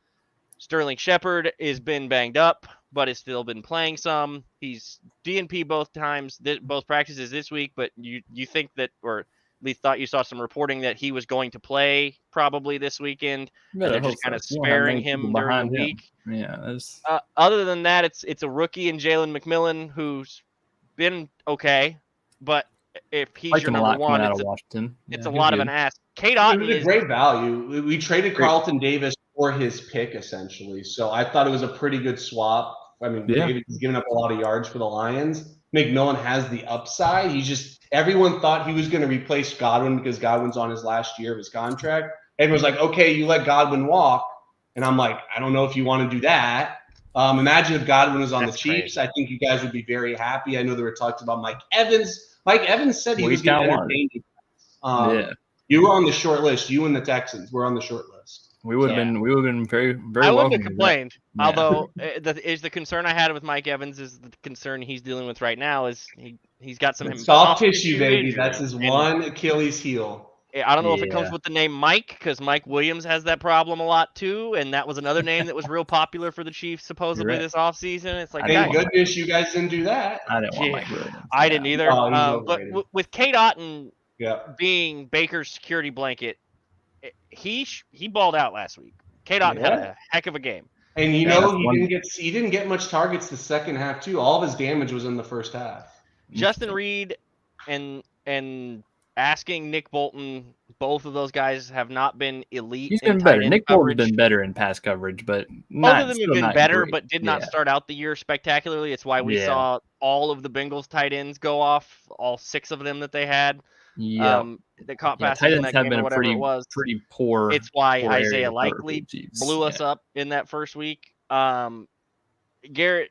Sterling Shepard has been banged up, but has still been playing some. He's DNP both times, both practices this week. But you think that, or at least thought you saw some reporting that he was going to play probably this weekend. And they're just kind of sparing him during the week. Yeah. Other than that, it's a rookie in Jalen McMillan who's been okay, but if he's your number one, it's a lot of an ask. Kate Otten is a great value. We traded Carlton Davis for his pick essentially, so I thought it was a pretty good swap. I mean, Davis has given up a lot of yards for the Lions. McMillan has the upside. Everyone thought he was going to replace Godwin because Godwin's on his last year of his contract. Everyone's like, okay, you let Godwin walk. And I'm like, I don't know if you want to do that. Imagine if Godwin was on the Chiefs. Crazy. I think you guys would be very happy. I know there were talks about Mike Evans. Mike Evans said he was going to entertain you. You were on the short list. You and the Texans were on the short list. We would have been very, very. I wouldn't have complained. Although the concern I had with Mike Evans is the concern he's dealing with right now is he's got some soft tissue, baby. That's his one Achilles heel. I don't know if it comes with the name Mike, because Mike Williams has that problem a lot too, and that was another name that was real popular for the Chiefs supposedly this offseason. It's like, thank goodness you guys didn't do that. I didn't want Mike Williams. I didn't either. But with Kate Otten being Baker's security blanket, he balled out last week. Kate Otten had a heck of a game. And he didn't get much targets the second half too. All of his damage was in the first half. Justin Reed and asking Nick Bolton, both of those guys have not been elite. He's been better. Nick Bolton's been better in pass coverage, but both of them have been better, but did not start out the year spectacularly. It's why we saw all of the Bengals tight ends go off, all 6 of them that they had. That caught passes in that game or whatever it was. Pretty poor. It's why Isaiah Likely blew us up in that first week. Garrett,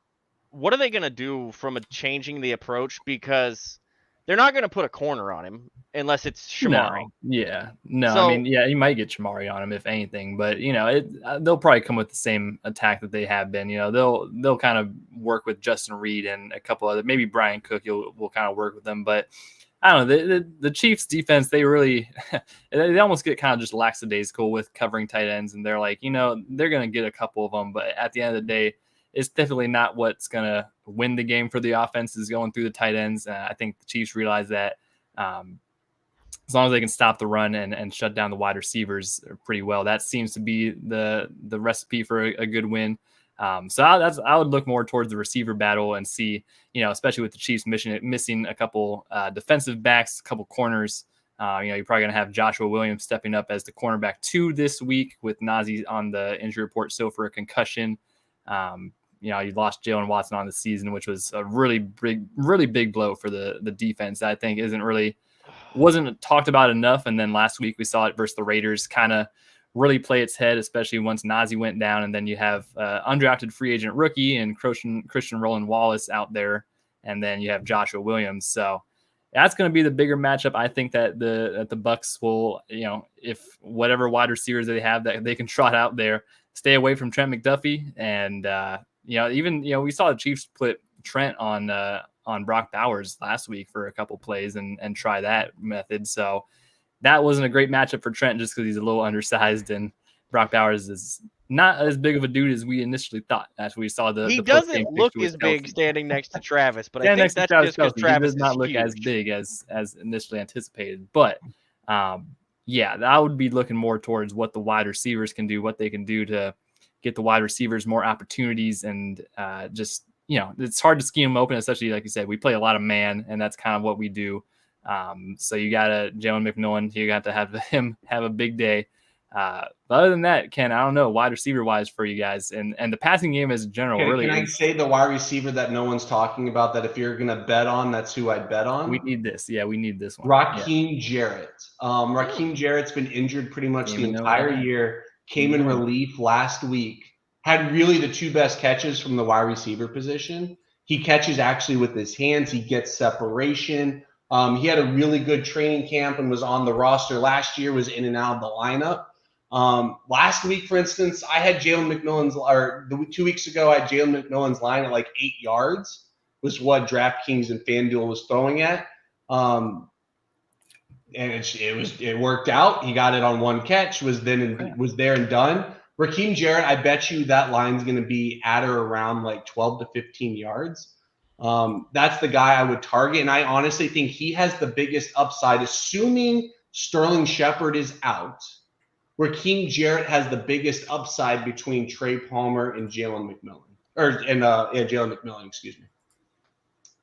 what are they going to do from changing the approach? Because they're not going to put a corner on him unless it's Shamari. You might get Shamari on him if anything, but they'll probably come with the same attack that they have been. They'll kind of work with Justin Reed and a couple other, maybe Brian Cook will kind of work with them, but I don't know. The Chiefs defense, they really, they almost get kind of just lackadaisical with covering tight ends. And they're like, they're going to get a couple of them. But at the end of the day, it's definitely not what's going to win the game for the offense is going through the tight ends. I think the Chiefs realize that as long as they can stop the run and shut down the wide receivers pretty well, that seems to be the recipe for a good win. So I would look more towards the receiver battle and see, especially with the Chiefs missing a couple defensive backs, a couple corners. You're probably going to have Joshua Williams stepping up as the cornerback 2 this week with Najee on the injury report still for a concussion. You lost Jalen Watson on the season, which was a really big blow for the defense. I think wasn't talked about enough. And then last week we saw it versus the Raiders kind of really play its head, especially once Najee went down. And then you have undrafted free agent rookie and Christian Roland Wallace out there. And then you have Joshua Williams. So that's going to be the bigger matchup. I think that the Bucs will, if whatever wide receivers they have that they can trot out there, stay away from Trent McDuffie. And, we saw the Chiefs put Trent on Brock Bowers last week for a couple plays and try that method. So that wasn't a great matchup for Trent just because he's a little undersized, and Brock Bowers is not as big of a dude as we initially thought after we saw the He doesn't look as big standing next to Travis, but I think that's just because Travis does not look as big as initially anticipated. But I would be looking more towards what the wide receivers can do, what they can do to get the wide receivers more opportunities, and it's hard to scheme them open, especially like you said, we play a lot of man, and that's kind of what we do. So you got Jalen McMillan, you got to have him have a big day. But other than that, Ken, I don't know, wide receiver wise for you guys and the passing game as general. Can I say the wide receiver that no one's talking about, that if you're going to bet on, that's who I'd bet on? We need this. Yeah, we need this one. Raheem Jarrett. Raheem Jarrett's been injured pretty much the entire year, came in relief last week, had really the 2 best catches from the wide receiver position. He catches actually with his hands. He gets separation. He had a really good training camp and was on the roster last year, was in and out of the lineup. Last week, for instance, I had Jalen McMillan's, or 2 weeks ago, I had Jalen McMillan's line at like 8 yards, was what DraftKings and FanDuel was throwing at. And it worked out. He got it on 1 catch, was there and done. Raheem Jarrett, I bet you that line's going to be at or around like 12 to 15 yards. That's the guy I would target. And I honestly think he has the biggest upside, assuming Sterling Shepard is out. Raheem Jarrett has the biggest upside between Trey Palmer and Jalen McMillan. Jalen McMillan, excuse me.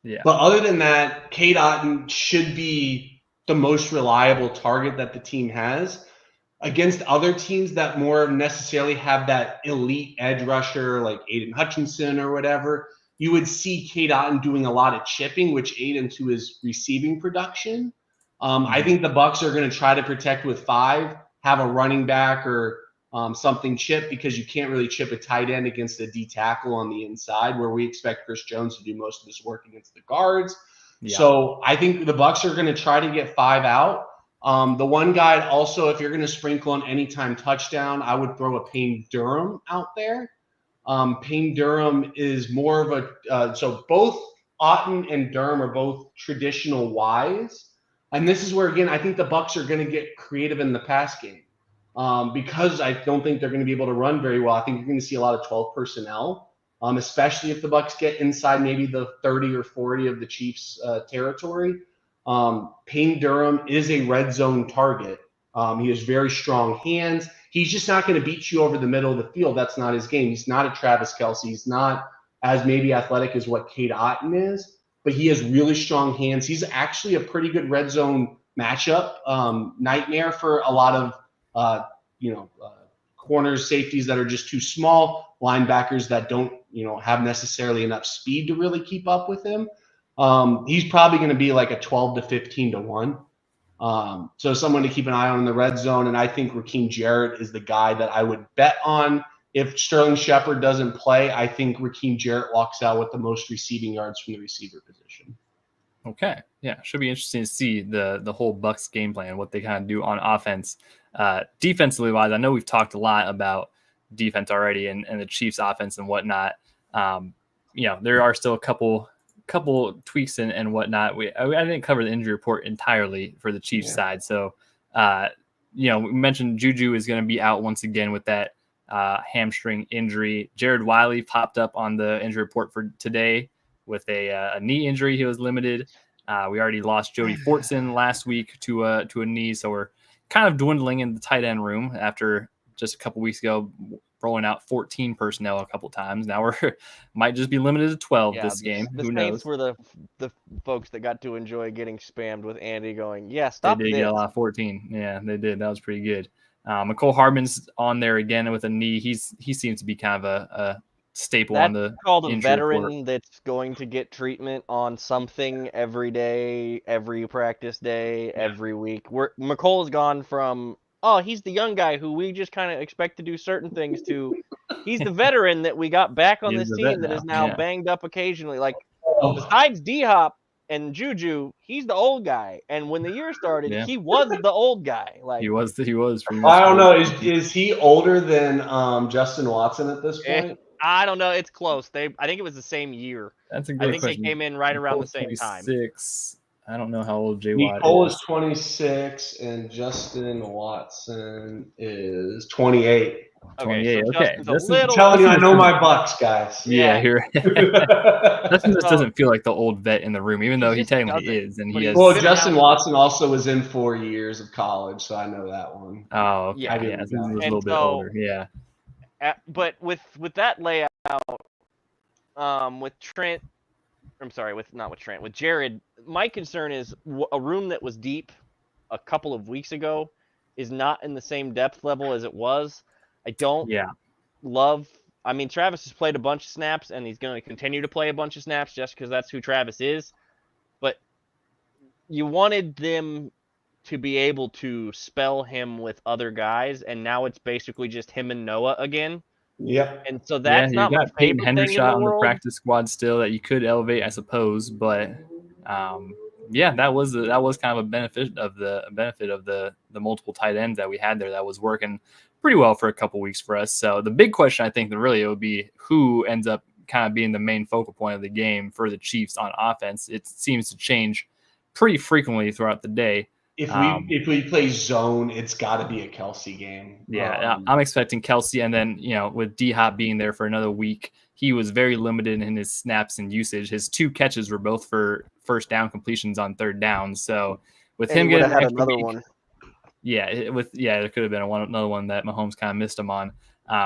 Yeah. But other than that, Cade Otton should be the most reliable target that the team has. Against other teams that more necessarily have that elite edge rusher like Aiden Hutchinson or whatever, you would see Cade Otton doing a lot of chipping, which aid into his receiving production. I think the Bucs are going to try to protect with 5, have a running back or something chip, because you can't really chip a tight end against a D tackle on the inside, where we expect Chris Jones to do most of his work against the guards. Yeah. So I think the Bucs are going to try to get 5 out. The one guy also, if you're going to sprinkle an anytime touchdown, I would throw a Payne Durham out there. Payne Durham is more of a so both Otton and Durham are both traditional Ys. And this is where, again, I think the Bucs are going to get creative in the pass game because I don't think they're going to be able to run very well. I think you're going to see a lot of 12 personnel, especially if the Bucs get inside maybe the 30 or 40 of the Chiefs' territory. Payne Durham is a red zone target. He has very strong hands. He's just not going to beat you over the middle of the field. That's not his game. He's not a Travis Kelce. He's not as maybe athletic as what Cade Otton is, but he has really strong hands. He's actually a pretty good red zone matchup nightmare for a lot of corners, safeties that are just too small, linebackers that don't have necessarily enough speed to really keep up with him. He's probably going to be like a 12 to 15 to 1. So someone to keep an eye on in the red zone. And I think Raheem Jarrett is the guy that I would bet on. If Sterling Shepard doesn't play, I think Raheem Jarrett walks out with the most receiving yards from the receiver position. Okay. Yeah. Should be interesting to see the whole Bucs game plan, what they kind of do on offense. Defensively wise, I know we've talked a lot about defense already and the Chiefs offense and whatnot. There are still a couple couple tweaks and whatnot. I didn't cover the injury report entirely for the Chiefs side. So, we mentioned Juju is going to be out once again with that hamstring injury. Jared Wiley popped up on the injury report for today with a knee injury. He was limited. We already lost Jody Fortson last week to a knee, so we're kind of dwindling in the tight end room after just a couple weeks ago rolling out 14 personnel a couple times. Now we're might just be limited to 12 this game. The Who Saints knows? were the folks that got to enjoy getting spammed with Andy going, stop They did get a lot of 14. Yeah, they did. That was pretty good. McCole Hardman's on there again with a knee. He seems to be kind of a staple on the called a veteran report. that's going to get treatment on something every day, every practice day, every week. McColl's gone from, he's the young guy who we just kind of expect to do certain things to, he's the veteran that we got back on this team that is now banged up occasionally. Like, besides D-Hop and Juju, he's the old guy. And when the year started, he was the old guy. Like he was pretty much. I don't know. Is he older than Justin Watson at this point? I don't know. It's close. I think it was the same year. That's a great question. They came in right around the same time. 26. I don't know how old J. Watt is. Nicole is 26 and Justin Watson is 28. 28. Okay. I'm telling you, I know my Bucks, guys. Yeah, you're Justin just doesn't feel like the old vet in the room, even though he technically is. And he has. Well, Justin Watson also was in 4 years of college, so I know that one. Oh, okay. Yeah, he's a little bit older. Yeah. But with that layout, with Trent, with Jared, my concern is a room that was deep a couple of weeks ago is not in the same depth level as it was. I don't love. I mean, Travis has played a bunch of snaps, and he's going to continue to play a bunch of snaps just because that's who Travis is. But you wanted them to be able to spell him with other guys, and now it's basically just him and Noah again. Yep. And so that's not my favorite thing in the on world. The practice squad still that you could elevate, I suppose, but that was kind of a benefit of the multiple tight ends that we had there that was working pretty well for a couple weeks for us. So the big question I think that really it would be who ends up kind of being the main focal point of the game for the Chiefs on offense. It seems to change pretty frequently throughout the day. If we play zone, it's got to be a Kelsey game. Yeah, I'm expecting Kelsey, and then with D-Hop being there for another week, he was very limited in his snaps and usage. His 2 catches were both for first down completions on third down. So with him getting had another one, there could have been another one that Mahomes kind of missed him on.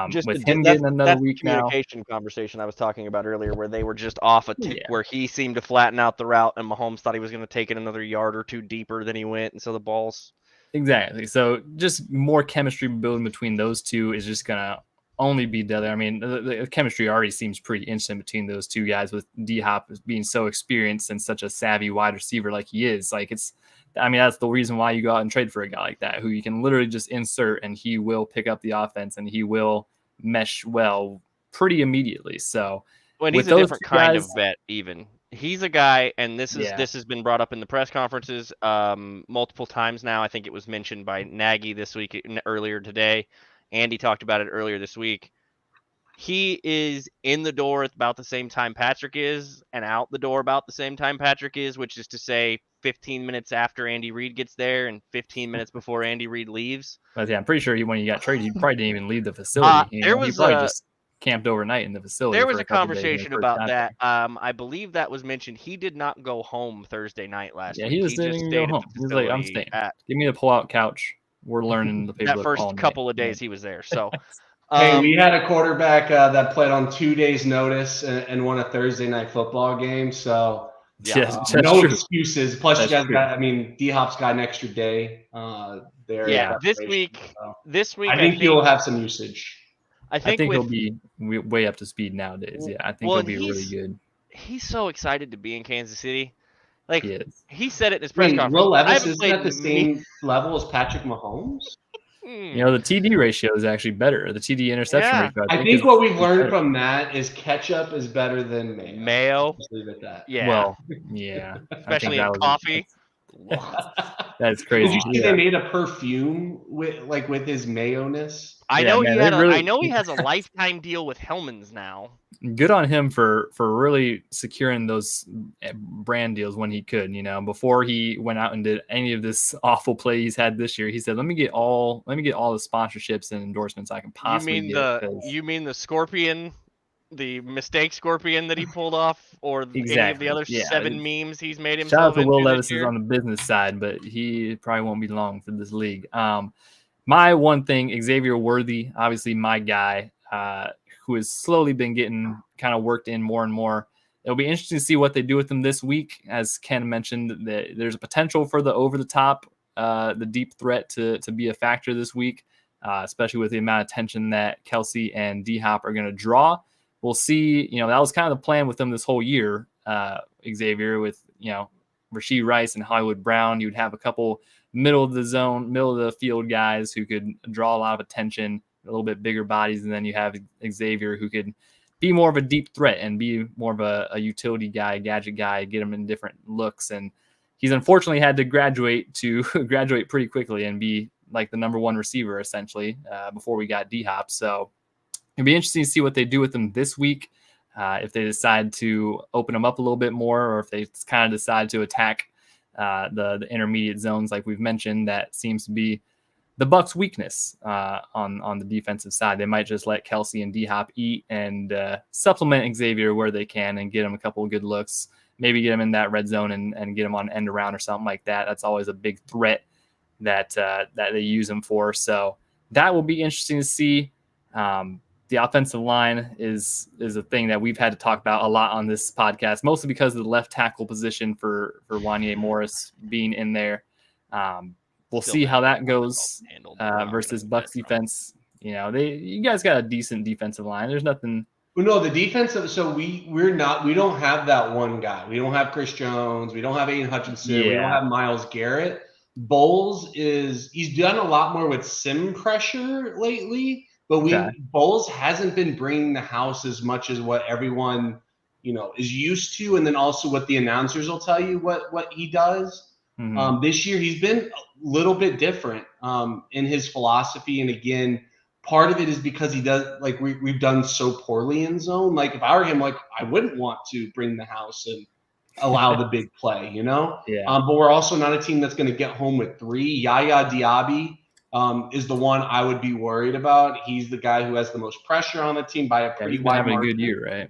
Getting another week now. Communication conversation I was talking about earlier, where they were just off a tick, where he seemed to flatten out the route, and Mahomes thought he was going to take it another yard or 2 deeper than he went, and so the balls. Exactly. So just more chemistry building between those two is just going to only be better. I mean, the chemistry already seems pretty instant between those two guys, with D-Hop being so experienced and such a savvy wide receiver like he is. Like that's the reason why you go out and trade for a guy like that, who you can literally just insert and he will pick up the offense and he will mesh well pretty immediately. So he's a different kind of vet even. He's a guy, and this has been brought up in the press conferences multiple times now. I think it was mentioned by Nagy earlier today. Andy talked about it earlier this week. He is in the door at about the same time Patrick is, and out the door about the same time Patrick is, which is to say 15 minutes after Andy Reid gets there and 15 minutes before Andy Reid leaves. But I'm pretty sure when you got traded, you probably didn't even leave the facility. He probably just camped overnight in the facility. There was a conversation about that. I believe that was mentioned. He did not go home Thursday night last week. Yeah, he just didn't even go home. He was like, I'm staying. Give me the pull-out couch. We're learning the paper. That first couple of days he was there. So, hey, we had a quarterback that played on 2 days' notice and won a Thursday night football game. So, no excuses. Plus, you guys got. D-Hop's got an extra day there. Yeah, this week. I think he'll have some usage. I think he'll be way up to speed nowadays. Yeah, I think he'll be really good. He's so excited to be in Kansas City. Like he said it in his press conference. Will Levis isn't at the same level as Patrick Mahomes. The TD ratio is actually better. The TD interception ratio. I think what we've learned from that is ketchup is better than mayo. Mayo. Just leave it at that. Yeah. Well, yeah. Especially in coffee. That's crazy. Did you see they made a perfume with his mayonnaise? I Yeah, know man, I know he has a lifetime deal with Hellman's now. Good on him for really securing those brand deals when he could. Before he went out and did any of this awful play he's had this year, he said, "Let me get all the sponsorships and endorsements I can possibly get." You mean the Scorpion, the mistake Scorpion that he pulled off, or any of the Exactly. other Yeah. 7 memes he's made Shout out himself to Will into Levis this is year? on the business side, but he probably won't be long for this league. My one thing, Xavier Worthy, obviously my guy, who has slowly been getting kind of worked in more and more. It'll be interesting to see what they do with him this week. As Ken mentioned, there's a potential for the over the top, the deep threat to be a factor this week, especially with the amount of attention that Kelsey and D-Hop are going to draw. We'll see. That was kind of the plan with them this whole year, Xavier, with, Rashee Rice and Hollywood Brown. You'd have a couple middle of the field guys who could draw a lot of attention, a little bit bigger bodies, and then you have Xavier who could be more of a deep threat and be more of a utility guy, gadget guy, get him in different looks. And he's unfortunately had to graduate pretty quickly and be like the number 1 receiver essentially before we got D-Hop. So it'll be interesting to see what they do with him this week. If they decide to open them up a little bit more, or if they kind of decide to attack the intermediate zones like we've mentioned, that seems to be the Bucs' weakness on the defensive side. They might just let Kelsey and D-Hop eat and supplement Xavier where they can and get him a couple of good looks. Maybe get him in that red zone and get him on end around or something like that. That's always a big threat that they use him for. So that will be interesting to see. The offensive line is a thing that we've had to talk about a lot on this podcast, mostly because of the left tackle position for Wanya Morris being in there. We'll see how that goes versus Bucs defense. You guys got a decent defensive line. There's nothing. Well, no, the defensive. So we don't have that one guy. We don't have Chris Jones. We don't have Aiden Hutchinson. Yeah. We don't have Myles Garrett. Bowles he's done a lot more with sim pressure lately. But Bowles hasn't been bringing the house as much as what everyone, is used to, and then also what the announcers will tell you what he does. Mm-hmm. This year he's been a little bit different in his philosophy, and again, part of it is because he does we've done so poorly in zone. Like if I were him, I wouldn't want to bring the house and allow the big play, Yeah. But we're also not a team that's going to get home with 3. Yaya Diaby is the one I would be worried about. He's the guy who has the most pressure on the team by a pretty wide margin. Having a good year, right?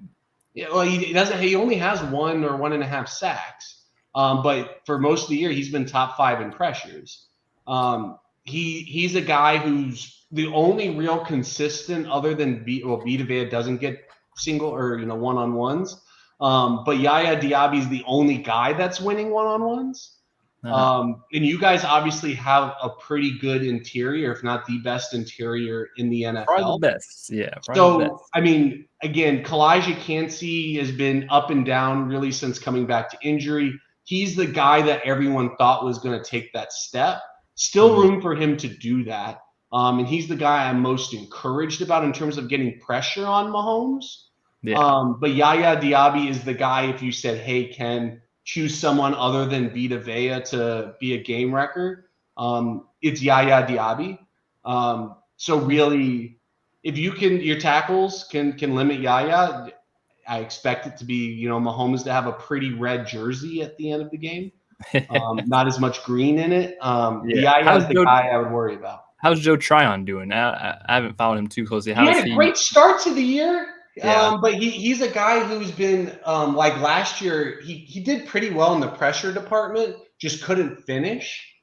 Yeah, well, he doesn't. He only has 1 or 1.5 sacks. But for most of the year, he's been top 5 in pressures. He's a guy who's the only real consistent, other than Vita Vea doesn't get single or one-on-ones. But Yaya Diaby is the only guy that's winning one-on-ones. And you guys obviously have a pretty good interior, if not the best interior in the NFL. Probably the best, yeah. So, the best. I mean, again, Kalijah Kancey has been up and down really since coming back to injury. He's the guy that everyone thought was going to take that step. Still room for him to do that. And he's the guy I'm most encouraged about in terms of getting pressure on Mahomes. Yeah. But Yaya Diaby is the guy, if you said, hey, Ken, choose someone other than Vita Vea to be a game wrecker, it's Yaya Diaby. So really, if you can, your tackles can limit Yaya, I expect it to be, Mahomes to have a pretty red jersey at the end of the game. Not as much green in it. Yaya is the guy I would worry about. How's Joe Tryon doing? I haven't followed him too closely. He had a great start to the year. Yeah. But he's a guy who's been like last year, he did pretty well in the pressure department, just couldn't finish.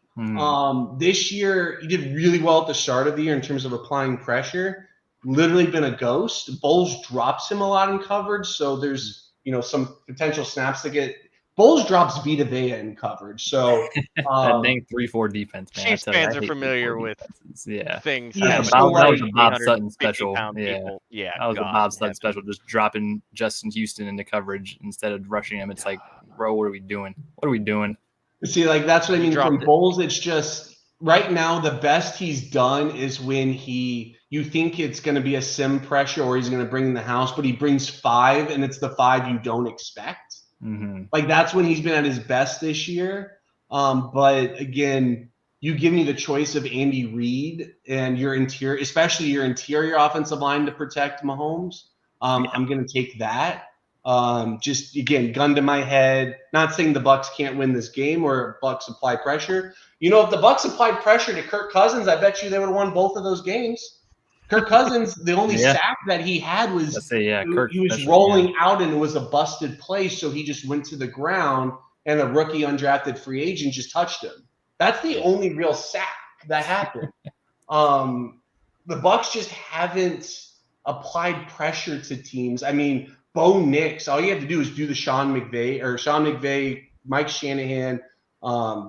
This year, he did really well at the start of the year in terms of applying pressure. Literally been a ghost. Bowles drops him a lot in coverage, so there's some potential snaps to get. Bowles drops Vita Vea in coverage, so that dang 3-4 defense. Man, Chiefs fans are familiar with things. Yeah, that was a Bob Sutton special. Yeah, that was a Bob Sutton special, just dropping Justin Houston into coverage instead of rushing him. It's like, bro, what are we doing? See, that's what I mean. From Bowles, it's just right now the best he's done is when you think it's going to be a sim pressure or he's going to bring in the house, but he brings 5, and it's the 5 you don't expect. Mm-hmm. That's when he's been at his best this year. But again, you give me the choice of Andy Reid and your interior, especially your interior offensive line to protect Mahomes. I'm going to take that. Just again, gun to my head. Not saying the Bucs can't win this game or Bucs apply pressure. You know, if the Bucs applied pressure to Kirk Cousins, I bet you they would have won both of those games. Kirk Cousins, the only sack that he had was Kirk, he was rolling out and it was a busted play, so he just went to the ground and the rookie undrafted free agent just touched him. That's the only real sack that happened. The Bucs just haven't applied pressure to teams. I mean, Bo Nix, all you have to do is do the Sean McVay, Mike Shanahan,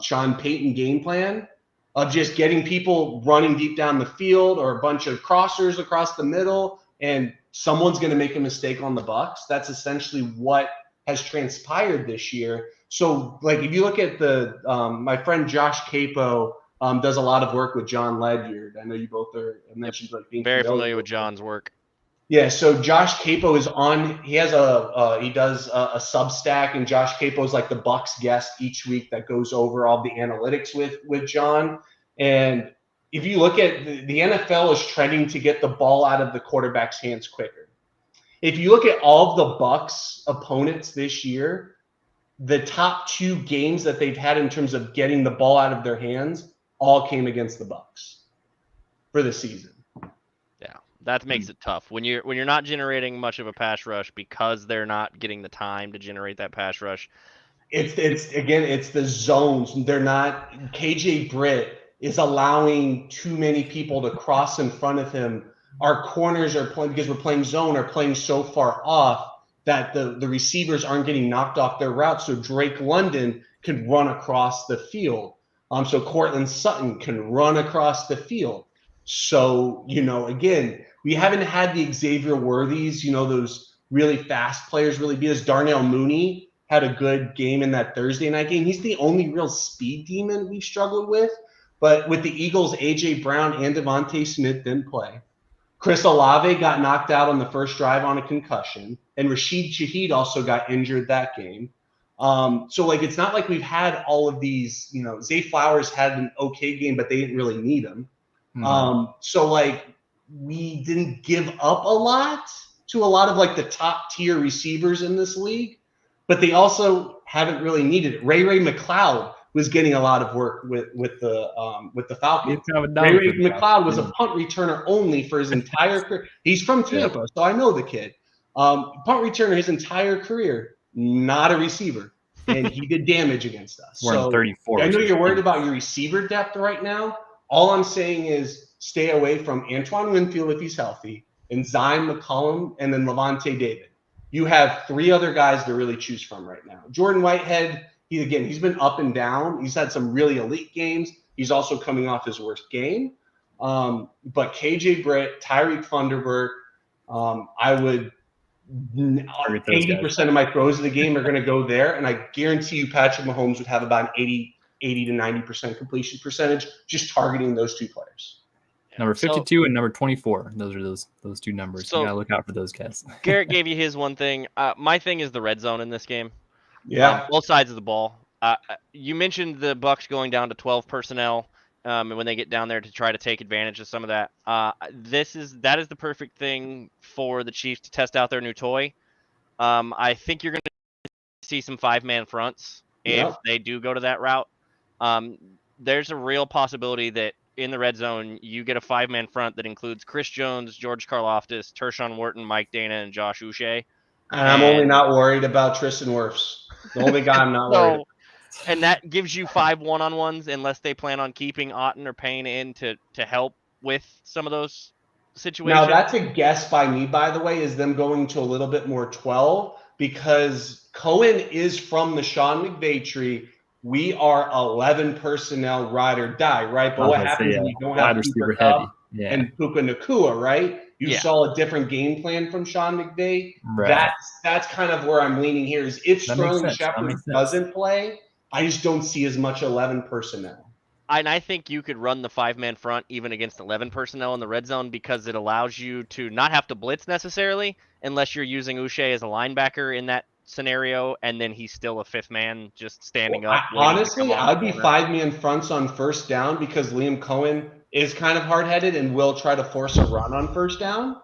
Sean Payton game plan of just getting people running deep down the field or a bunch of crossers across the middle, and someone's going to make a mistake on the Bucs. That's essentially what has transpired this year. So, like, if you look at the my friend Josh Capo does a lot of work with John Ledyard. I know you both are mentioned like being very familiar with John's work. Yeah, so Josh Capo is on. He has he does a Substack, and Josh Capo is like the Bucs guest each week that goes over all the analytics with John. And if you look at the NFL is trending to get the ball out of the quarterback's hands quicker. If you look at all of the Bucs opponents this year, the top 2 games that they've had in terms of getting the ball out of their hands all came against the Bucs for the season. That makes it tough when you're not generating much of a pass rush because they're not getting the time to generate that pass rush. It's the zones. They're not. KJ Britt is allowing too many people to cross in front of him. Our corners are playing because we're playing zone, are playing so far off that the receivers aren't getting knocked off their route. So Drake London could run across the field. So Cortland Sutton can run across the field. So, again, we haven't had the Xavier Worthies, those really fast players really beat us. Darnell Mooney had a good game in that Thursday night game. He's the only real speed demon we've struggled with. But with the Eagles, A.J. Brown and Devontae Smith didn't play. Chris Olave got knocked out on the first drive on a concussion. And Rashid Shaheed also got injured that game. So, it's not like we've had all of these, Zay Flowers had an okay game, but they didn't really need him. We didn't give up a lot to a lot of the top tier receivers in this league, but they also haven't really needed it. Ray McLeod was getting a lot of work with the Falcons. Ray McLeod was a punt returner only for his entire career. He's from Tampa, so I know the kid. Punt returner his entire career, not a receiver, and he did damage against us. We're 34. I know you're worried about your receiver depth right now. All I'm saying is stay away from Antoine Winfield if he's healthy, and Zion McCollum, and then Levante David. You have 3 other guys to really choose from right now. Jordan Whitehead, he's been up and down. He's had some really elite games. He's also coming off his worst game. But KJ Britt, Tyreek Thunderbird, I would 80% of my throws of the game are going to go there, and I guarantee you Patrick Mahomes would have about 80 to 90% completion percentage just targeting those 2 players. Number 52 and number 24. Those are those 2 numbers. So you gotta look out for those guys. Garrett gave you his one thing. My thing is the red zone in this game. Yeah. Both sides of the ball. You mentioned the Bucs going down to 12 personnel, and when they get down there to try to take advantage of some of that. That is the perfect thing for the Chiefs to test out their new toy. I think you're going to see some 5-man fronts if they do go to that route. There's a real possibility that in the red zone, you get a 5-man front that includes Chris Jones, George Karlaftis, Tershawn Wharton, Mike Dana, and Josh Uche. And I'm only not worried about Tristan Wirfs. The only guy I'm not worried about. And that gives you 5 one-on-ones unless they plan on keeping Otten or Payne in to help with some of those situations. Now, that's a guess by me, by the way, is them going to a little bit more 12 because Cohen is from the Sean McVay tree. We are 11 personnel ride or die, right? But what happens when you don't have Cooper Kupp and Puka Nacua, right? You saw a different game plan from Sean McVay. Right. That's kind of where I'm leaning here is if Sterling Shepard doesn't play, I just don't see as much 11 personnel. And I think you could run the 5-man front even against 11 personnel in the red zone because it allows you to not have to blitz necessarily unless you're using Uche as a linebacker in that scenario, and then he's still a fifth man just standing Well, up. waiting to come honestly, on the I'd be corner. 5-man fronts on first down because Liam Cohen is kind of hard-headed and will try to force a run on first down.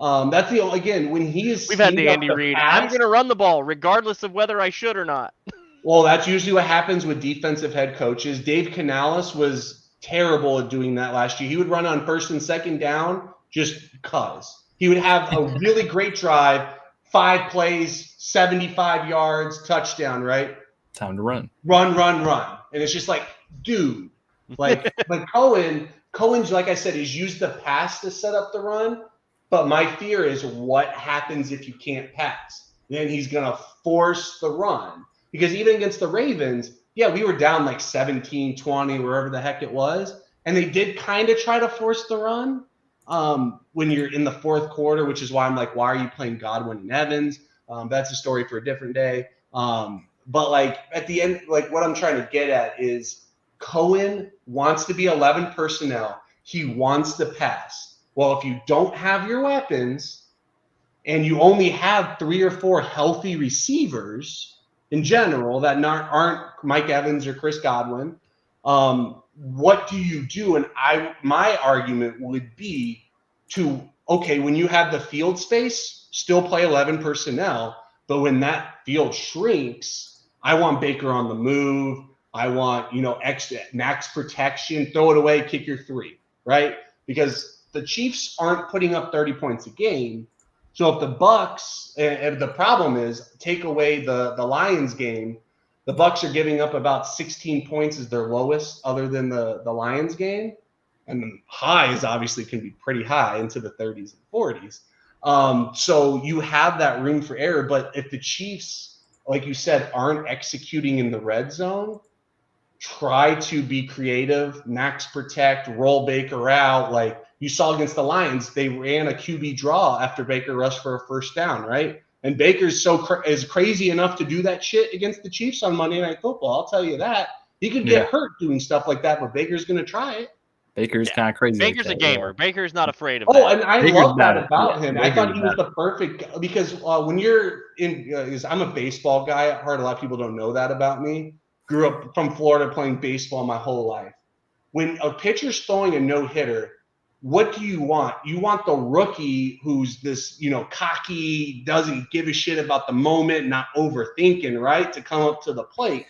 That's again, when he is We've had schemed the up Andy to Reid. pass. I'm going to run the ball regardless of whether I should or not. Well, that's usually what happens with defensive head coaches. Dave Canales was terrible at doing that last year. He would run on first and second down just because. He would have a really great drive, 5 plays, 75 yards, touchdown, right? Time to run. Run. And it's just like, dude, like Cohen's, like I said, he's used the pass to set up the run. But my fear is what happens if you can't pass? Then he's going to force the run. Because even against the Ravens, yeah, we were down like 17, 20, wherever the heck it was. And they did kind of try to force the run when you're in the fourth quarter, which is why I'm like, why are you playing Godwin and Evans? That's a story for a different day. But like at the end, like what I'm trying to get at is Cohen wants to be 11 personnel. He wants to pass. Well, if you don't have your weapons and you only have 3 or 4 healthy receivers in general that aren't Mike Evans or Chris Godwin, what do you do? And my argument would be to, okay, when you have the field space, still play 11 personnel. But when that field shrinks, I want Baker on the move. I want, extra max protection, throw it away, kick your 3, right? Because the Chiefs aren't putting up 30 points a game. So if the Bucks, and the problem is, take away the Lions game, the Bucks are giving up about 16 points as their lowest other than the Lions game. And the highs obviously can be pretty high into the 30s and 40s. So you have that room for error. But if the Chiefs, like you said, aren't executing in the red zone, try to be creative, max protect, roll Baker out. Like you saw against the Lions, they ran a QB draw after Baker rushed for a first down, right? And Baker's is crazy enough to do that shit against the Chiefs on Monday Night Football. I'll tell you that. He could get hurt doing stuff like that, but Baker's going to try it. Baker's kind of crazy. Baker's like a gamer. Yeah. Baker's not afraid of that. And I love that about him. Baker's I thought he was the perfect, because when you're in, I'm a baseball guy at heart. A lot of people don't know that about me. Grew up from Florida playing baseball my whole life. When a pitcher's throwing a no-hitter, what do you want? You want the rookie who's this, cocky, doesn't give a shit about the moment, not overthinking, right? To come up to the plate.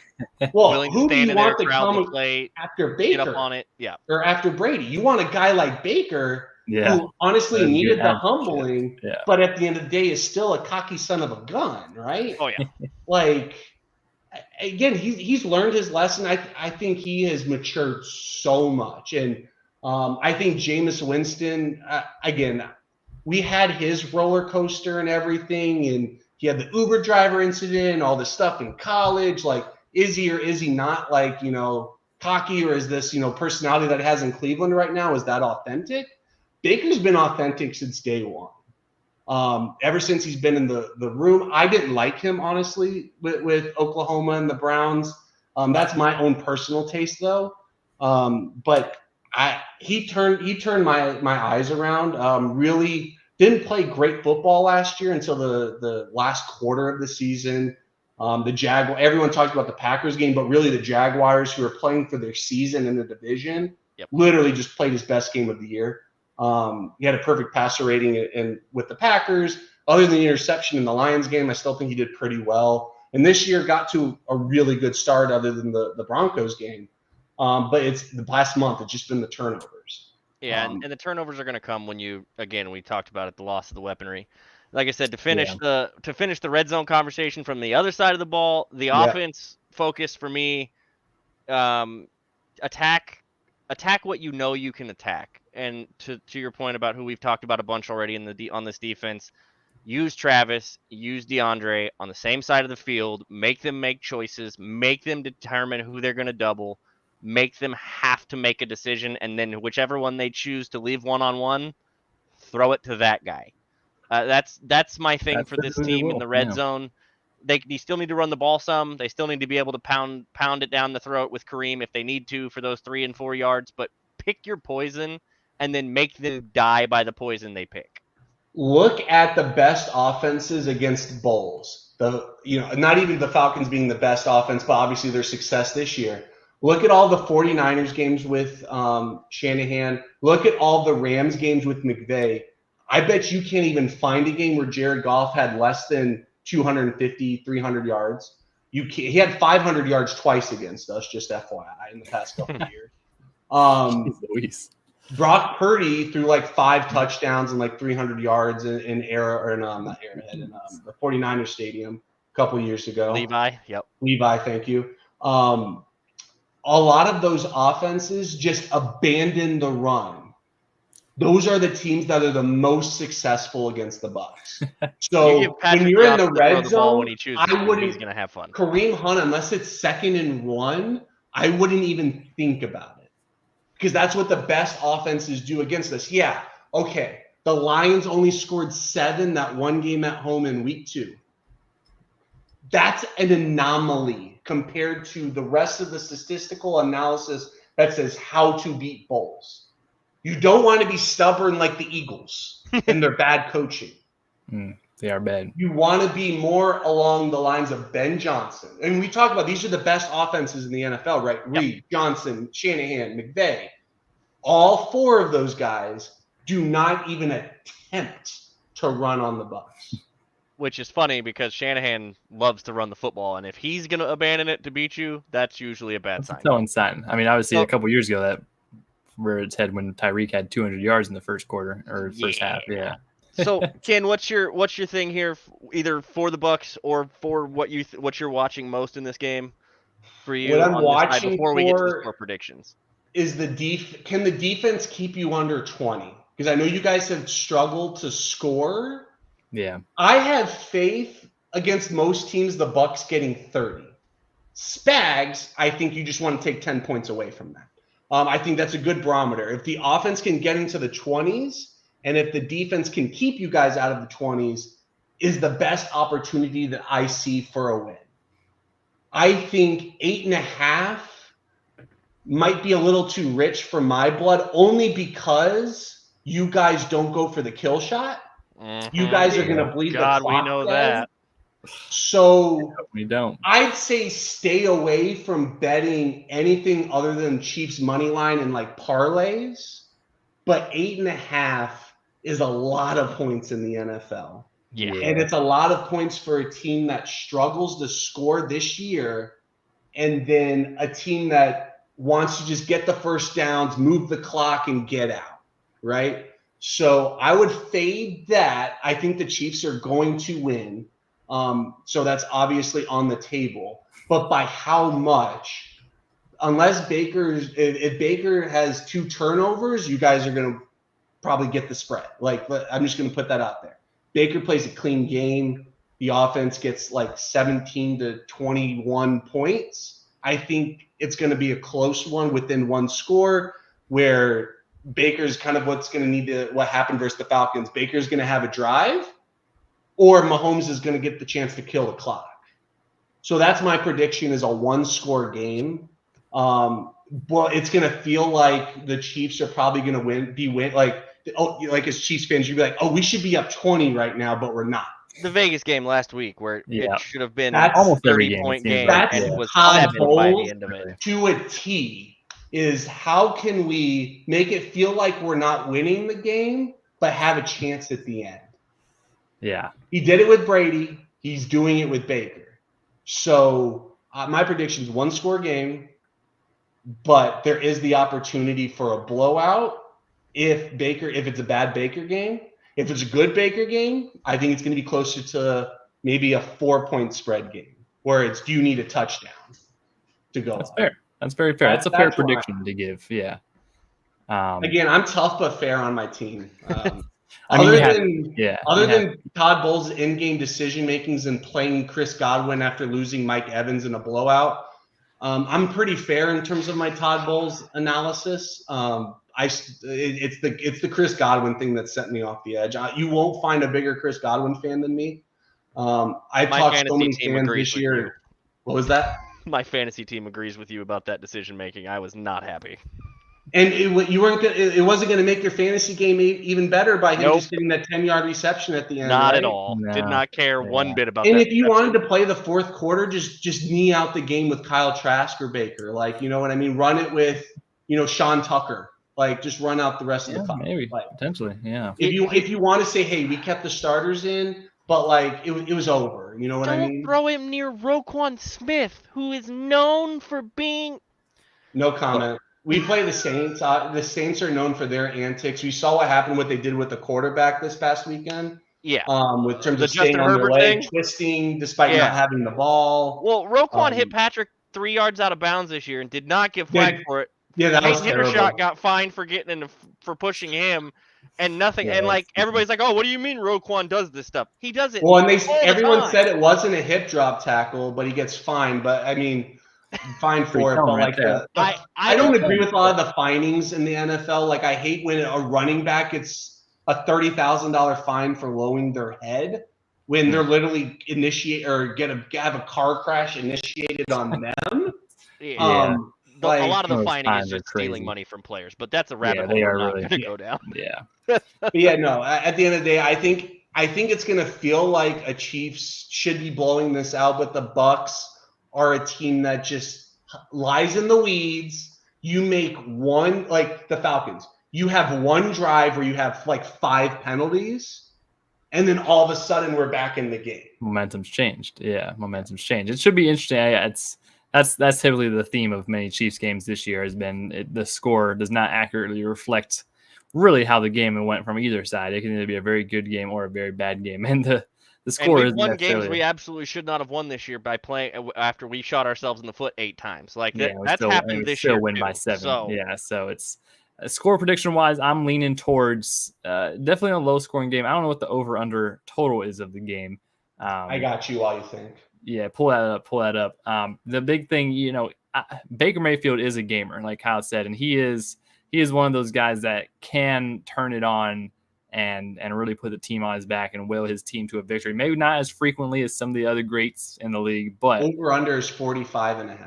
Well, who do you want to come after Baker? Get up on it, yeah. Or after Brady? You want a guy like Baker who honestly needed the humbling, but at the end of the day is still a cocky son of a gun, right? Oh, yeah. Like, again, he's learned his lesson. I think he has matured so much. And I think Jameis Winston, again, we had his roller coaster and everything, and he had the Uber driver incident and all this stuff in college. Like, is he or is he not, like, cocky, or is this, personality that he has in Cleveland right now, is that authentic? Baker's been authentic since day one. Ever since he's been in the room. I didn't like him, honestly, with Oklahoma and the Browns. That's my own personal taste, though. But he turned my eyes around. Really didn't play great football last year until the last quarter of the season. Everyone talked about the Packers game, but really the Jaguars, who are playing for their season in the division, literally just played his best game of the year. He had a perfect passer rating and with the Packers. Other than the interception in the Lions game, I still think he did pretty well. And this year got to a really good start, other than the Broncos game. But it's the last month, it's just been the turnovers. Yeah, and the turnovers are going to come when we talked about it, the loss of the weaponry. Like I said, to finish the red zone conversation from the other side of the ball, the offense focus for me, attack what you can attack. And to your point about who we've talked about a bunch already on this defense, use Travis, use DeAndre on the same side of the field, make them make choices, make them determine who they're going to double, make them have to make a decision, and then whichever one they choose to leave one-on-one, throw it to that guy. That's my thing for this team in the red zone. They still need to run the ball some. They still need to be able to pound it down the throat with Kareem if they need to for those 3 and 4 yards. But pick your poison and then make them die by the poison they pick. Look at the best offenses against bowls. not even the Falcons being the best offense, but obviously their success this year. Look at all the 49ers games with Shanahan. Look at all the Rams games with McVay. I bet you can't even find a game where Jared Goff had less than 250, 300 yards. He had 500 yards twice against us, just FYI, in the past couple of years. Brock Purdy threw like 5 touchdowns and like 300 yards in the 49ers stadium a couple of years ago. Levi, thank you. A lot of those offenses just abandon the run. Those are the teams that are the most successful against the Bucs. So when you're in the red zone, I wouldn't. He's gonna have fun. Kareem Hunt, unless it's 2nd and 1, I wouldn't even think about it, because that's what the best offenses do against us. Yeah, okay. The Lions only scored 7 that one game at home in week 2. That's an anomaly compared to the rest of the statistical analysis that says how to beat Bulls. You don't want to be stubborn like the Eagles and their bad coaching. They are bad. You want to be more along the lines of Ben Johnson. And we talk about these are the best offenses in the NFL, right? Reed, Johnson, Shanahan, McVay. All 4 of those guys do not even attempt to run on the Bucs. Which is funny because Shanahan loves to run the football, and if he's going to abandon it to beat you, that's usually a bad sign. Telling sign. I mean, obviously a couple years ago that reared its head when Tyreek had 200 yards in the first quarter or first half. Yeah. So Ken, what's your thing here, either for the Bucs or for what you're watching most in this game for you? What I'm watching before we get to the score predictions is can the defense keep you under 20? Because I know you guys have struggled to score. Yeah. I have faith against most teams, the Bucs getting 30. Spags, I think you just want to take 10 points away from that. I think that's a good barometer. If the offense can get into the 20s, and if the defense can keep you guys out of the 20s, is the best opportunity that I see for a win. I think 8.5 might be a little too rich for my blood, only because you guys don't go for the kill shot. You guys are going to bleed the clock. We know that. So we don't. I'd say stay away from betting anything other than Chiefs money line and like parlays. But 8.5 is a lot of points in the NFL. Yeah. And it's a lot of points for a team that struggles to score this year, and then a team that wants to just get the first downs, move the clock, and get out, right? So I would fade that. I think the Chiefs are going to win. So that's obviously on the table. But by how much? Unless if Baker has 2 turnovers, you guys are going to probably get the spread. Like, I'm just going to put that out there. Baker plays a clean game. The offense gets like 17 to 21 points. I think it's going to be a close one within 1 score, where Baker's kind of what happened versus the Falcons. Baker's going to have a drive, or Mahomes is going to get the chance to kill the clock. So that's my prediction, is a 1-score game. But it's going to feel like the Chiefs are probably going to like as Chiefs fans, you'd be like, oh, we should be up 20 right now, but we're not. The Vegas game last week, where it should have been almost 30-point game, that's and it was Todd 7 by the end of it. To a T, is how can we make it feel like we're not winning the game, but have a chance at the end? Yeah. He did it with Brady. He's doing it with Baker. So my prediction is 1-score game, but there is the opportunity for a blowout if it's a bad Baker game. If it's a good Baker game, I think it's going to be closer to maybe a 4-point spread game, where it's, do you need a touchdown to go? That's fair. That's very fair. That's a fair prediction to give. Yeah. Again, I'm tough but fair on my team. Other than Todd Bowles' in-game decision makings and playing Chris Godwin after losing Mike Evans in a blowout, I'm pretty fair in terms of my Todd Bowles analysis. It's the Chris Godwin thing that set me off the edge. You won't find a bigger Chris Godwin fan than me. I talked so many fans this year. What was that? My fantasy team agrees with you about that decision making. I was not happy. And it wasn't going to make your fantasy game even better by him just getting that 10-yard reception at the end. Not right? at all. No. Did not care one bit about and that. And if you wanted to play the fourth quarter, just knee out the game with Kyle Trask or Baker. Like, you know what I mean? Run it with, Sean Tucker. Like, just run out the rest of the clock. Maybe, like, potentially, yeah. If you want to say, hey, we kept the starters in, but, like, it was over. You know what I mean? Don't throw him near Roquan Smith, who is known for being – No comment. We play the Saints. The Saints are known for their antics. We saw what happened, what they did with the quarterback this past weekend. Yeah. With terms of Justin staying on Herbert their leg, thing? twisting despite not having the ball. Well, Roquan hit Patrick 3 yards out of bounds this year and did not get flagged for it. Yeah, that was terrible. Hendershot got fined for for pushing him, and nothing. And like everybody's like, "Oh, what do you mean Roquan does this stuff? He does it." Well, and everyone said it wasn't a hip drop tackle, but he gets fined. But I mean, fined for it. But like, I don't agree with a lot of the findings in the NFL. Like, I hate when a running back gets a $30,000 fine for lowering their head when they're literally have a car crash initiated on them. A lot of the finding is just stealing money from players, but that's a rabbit hole we're not going to go down. Yeah. But yeah, no. At the end of the day, I think it's going to feel like a Chiefs should be blowing this out, but the Bucks are a team that just lies in the weeds. You make one, like the Falcons. You have one drive where you have like 5 penalties, and then all of a sudden we're back in the game. Momentum's changed. Yeah, momentum's changed. It should be interesting. That's typically the theme of many Chiefs games this year has been the score does not accurately reflect really how the game went from either side. It can either be a very good game or a very bad game, and the score is won games we absolutely should not have won this year by playing after we shot ourselves in the foot 8 times. Like that's happened this year. Win too. by 7. So. Yeah, so it's score prediction wise, I'm leaning towards definitely a low scoring game. I don't know what the over under total is of the game. I got you while you think. Yeah, pull that up. The big thing, Baker Mayfield is a gamer, like Kyle said, and he is one of those guys that can turn it on and really put the team on his back and will his team to a victory. Maybe not as frequently as some of the other greats in the league, but over under is 45.5.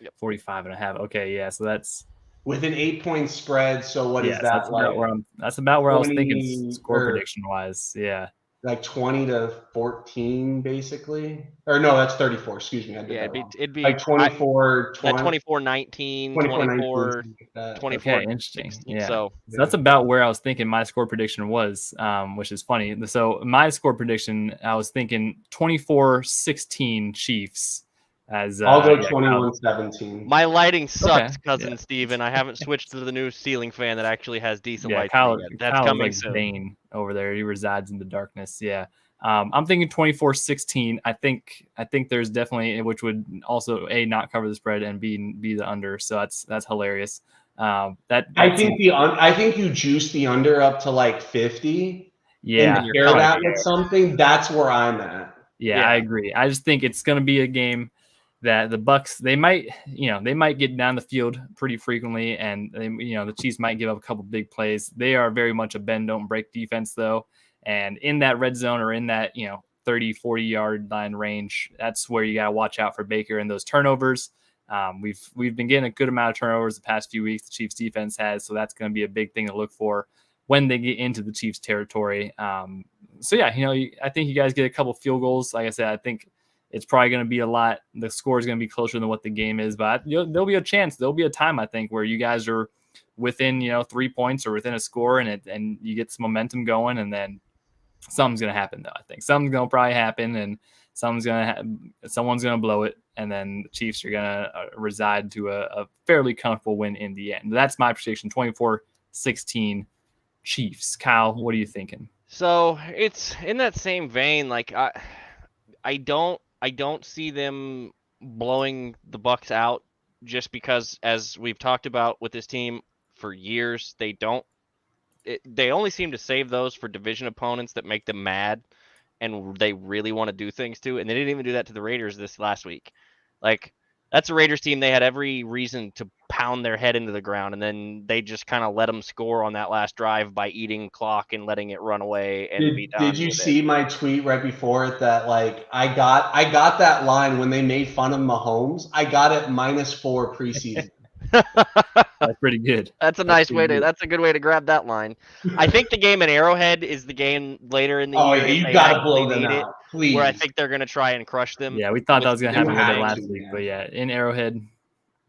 Yep, 45.5. Okay, yeah, so that's with an 8-point spread. So what is that? That's like? That's about where I was thinking score prediction wise. Yeah. Like 20-14, basically. Or no, that's 34. Excuse me. It'd be like 24, 24-19, 24, 24. Okay, interesting. Yeah. So that's about where I was thinking my score prediction was, which is funny. So my score prediction, I was thinking 24-16 Chiefs. I'll go 21-17. My lighting sucks, cousin Steven. I haven't switched to the new ceiling fan that actually has decent lighting. That's coming soon. Bane over there. He resides in the darkness. Yeah. I'm thinking 24-16. I think there's definitely, which would also A, not cover the spread, and B, be the under. So that's hilarious. I think you juice the under up to like 50. Yeah. And pair that with something. That's where I'm at. Yeah, I agree. I just think it's going to be a game that the Bucks, they might get down the field pretty frequently, and the Chiefs might give up a couple big plays. They are very much a bend don't break defense though, and in that red zone or in that 30-40 yard line range, that's where you got to watch out for Baker and those turnovers. We've been getting a good amount of turnovers the past few weeks. The Chiefs defense has, so that's going to be a big thing to look for when they get into the Chiefs territory. So yeah, I think you guys get a couple field goals. Like I said, I think it's probably going to be a lot. The score is going to be closer than what the game is, but there'll be a chance. There'll be a time, I think, where you guys are within 3 points or within a score, and you get some momentum going, and then something's going to happen. Though I think something's going to probably happen, and someone's going to blow it, and then the Chiefs are going to reside to a fairly comfortable win in the end. That's my prediction: 24-16 Chiefs. Kyle, what are you thinking? So it's in that same vein. Like I don't see them blowing the Bucks out just because, as we've talked about with this team for years, they only seem to save those for division opponents that make them mad and they really want to do things to. And they didn't even do that to the Raiders this last week. Like, that's a Raiders team. They had every reason to pound their head into the ground, and then they just kind of let them score on that last drive by eating clock and letting it run away and be done. Did you see my tweet right before it that like I got that line when they made fun of Mahomes? I got it -4 preseason. That's pretty good. That's a nice way to. That's a good way to grab that line. I think the game at Arrowhead is the game later in the Oh year. yeah, you they gotta actually blow them need out, please. Where I think they're gonna try and crush them. Yeah, we thought that was gonna happen a little bit last week, man. but yeah, in Arrowhead,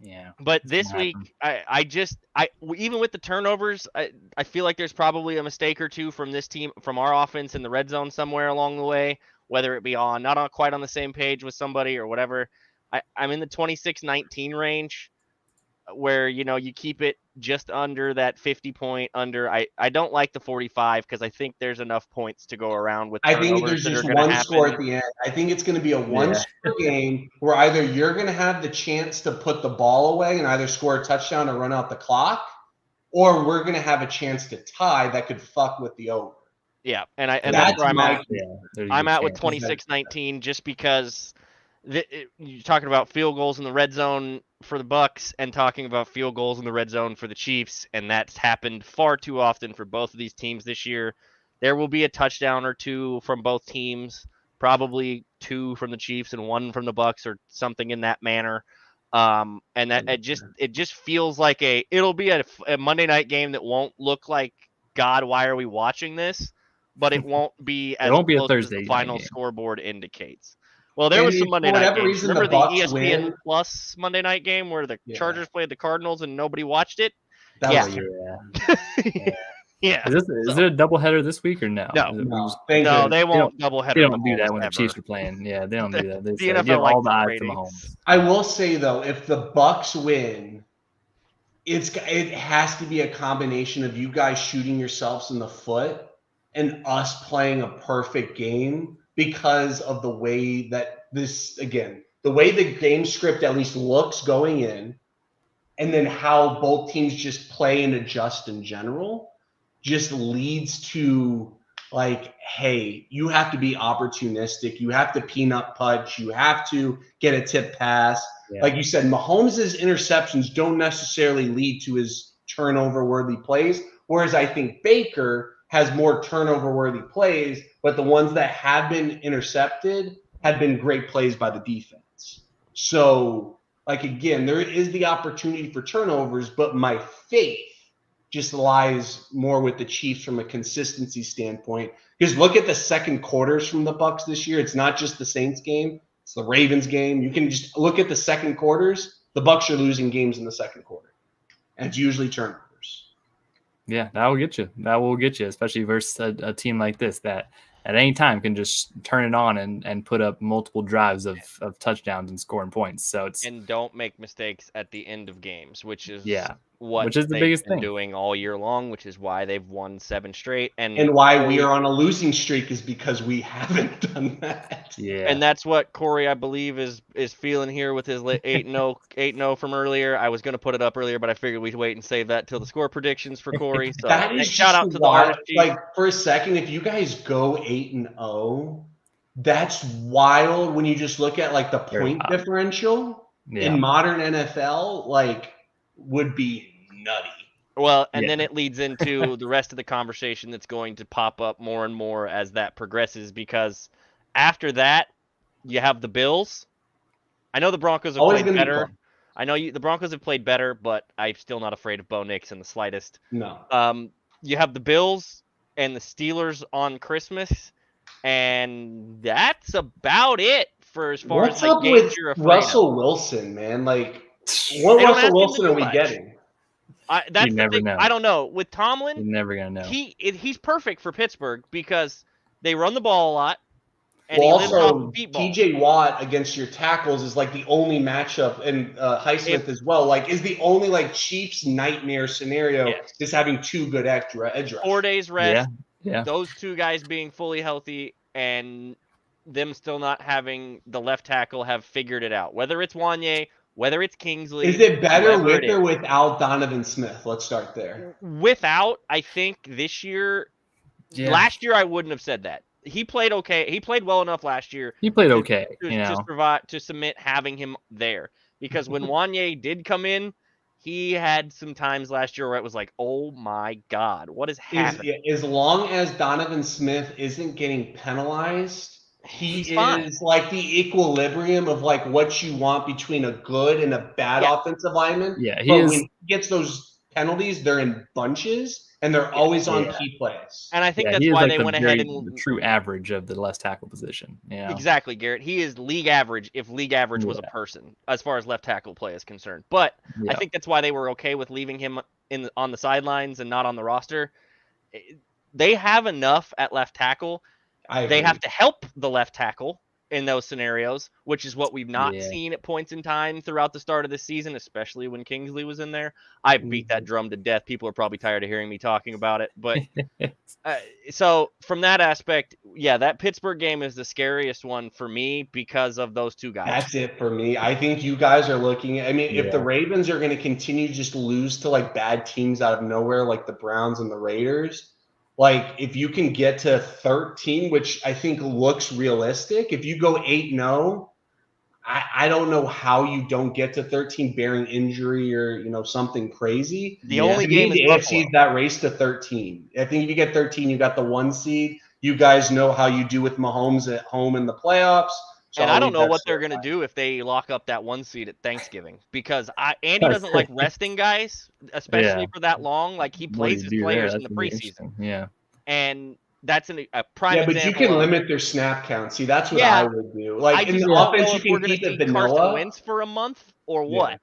yeah. But this week, even with the turnovers, I feel like there's probably a mistake or two from this team, from our offense in the red zone somewhere along the way, whether it be not on quite on the same page with somebody or whatever. I'm in the 26-19 range, where you keep it just under that 50 point under. I don't like the 45 because I think there's enough points to go around with. I think there's just one score at the end. I think it's going to be a one-score game where either you're going to have the chance to put the ball away and either score a touchdown or run out the clock, or we're going to have a chance to tie that could fuck with the over. Yeah, and that's where I'm at. I'm at with 26-19 just because you're talking about field goals in the red zone for the Bucs and talking about field goals in the red zone for the Chiefs, and that's happened far too often for both of these teams this year. There will be a touchdown or two from both teams, probably 2 from the Chiefs and 1 from the Bucs or something in that manner. And that it just feels like it'll be a Monday night game that won't look like, God, why are we watching this? But it won't be as close as the final scoreboard indicates. Well, there was some Monday night games. Remember the ESPN Plus Monday night game where the Chargers played the Cardinals and nobody watched it? Yeah. Is it a doubleheader this week or no? No, they won't doubleheader. They don't do that when the Chiefs are playing. Yeah, they don't do that. They the NFL give all the eyes to Mahomes. I will say though, if the Bucs win, it has to be a combination of you guys shooting yourselves in the foot and us playing a perfect game, because of the way that the way the game script at least looks going in, and then how both teams just play and adjust in general, just leads to like, hey, you have to be opportunistic. You have to peanut punch. You have to get a tip pass. Yeah. Like you said, Mahomes' interceptions don't necessarily lead to his turnover-worthy plays, whereas I think Baker has more turnover-worthy plays, but the ones that have been intercepted have been great plays by the defense. So, like, again, there is the opportunity for turnovers, but my faith just lies more with the Chiefs from a consistency standpoint. Because look at the second quarters from the Bucs this year. It's not just the Saints game. It's the Ravens game. You can just look at the second quarters. The Bucs are losing games in the second quarter. And it's usually turnovers. Yeah, that will get you. That will get you, especially versus a team like this that at any time can just turn it on and put up multiple drives of touchdowns and scoring points. So and don't make mistakes at the end of games, which is which is the biggest thing doing all year long, which is why they've won 7 straight. And why we are on a losing streak is because we haven't done that. Yeah. And that's what Corey, I believe, is feeling here with his 8-0 from earlier. I was going to put it up earlier, but I figured we'd wait and save that till the score predictions for Corey. So that is shout out to the hardest Chief. Like, for a second, if you guys go 8-0, that's wild when you just look at like the point differential in modern NFL, like, would be nutty. Well, and then it leads into the rest of the conversation that's going to pop up more and more as that progresses, because after that, you have the Bills. I know the Broncos have played better. I know the Broncos have played better, but I'm still not afraid of Bo Nix in the slightest. No. You have the Bills and the Steelers on Christmas, and that's about it for as far as the games you're afraid Russell Wilson, man? Like, what Russell Wilson are we getting? That's the thing. I don't know. With Tomlin, you're never gonna know. He's perfect for Pittsburgh because they run the ball a lot. And also, T.J. Watt against your tackles is like the only matchup, and Highsmith as well. Like, is the only like Chiefs nightmare scenario is having 2 good edge rushers. 4 days rest. Yeah. Those 2 guys being fully healthy and them still not having the left tackle have figured it out. Whether it's Wanye, whether it's Kingsley. Is it better with or without Donovan Smith? Let's start there. Without, I think this year. Yeah. Last year I wouldn't have said that. He played okay. He played well enough last year. He played okay. To submit having him there, because when Wanye did come in, he had some times last year where it was like, oh my God, what is happening? As long as Donovan Smith isn't getting penalized, He fine. is like the equilibrium of like what you want between a good and a bad offensive lineman. Yeah, but when he gets those penalties, they're in bunches and they're always on key plays. And I think Yeah, that's he is why like they went ahead and the true average of the left tackle position. Yeah, exactly, Garrett. He is league average if league average was a person as far as left tackle play is concerned. But I think that's why they were okay with leaving him on the sidelines and not on the roster. They have enough at left tackle. They have to help the left tackle in those scenarios, which is what we've not seen at points in time throughout the start of the season, especially when Kingsley was in there. I beat that drum to death. People are probably tired of hearing me talking about it, but so from that aspect, that Pittsburgh game is the scariest one for me because of those two guys. That's it for me. I think you guys are looking at, I mean, if the Ravens are going to continue to just lose to like bad teams out of nowhere, like the Browns and the Raiders, like if you can get to 13, which I think looks realistic, if you go 8-0, I don't know how you don't get to 13 bearing injury or, something crazy. The only game the is AFC is that race to 13. I think if you get 13, you got the 1 seed. You guys know how you do with Mahomes at home in the playoffs. So and I don't know what they're going to do if they lock up that 1 seed at Thanksgiving, because Andy doesn't like resting guys, especially for that long. Like he plays his players in the preseason. Yeah. And that's a prime example. But you can limit their snap count. See, that's what I would do. Like in the offense, you can keep it vanilla. Carson Wentz for a month or what?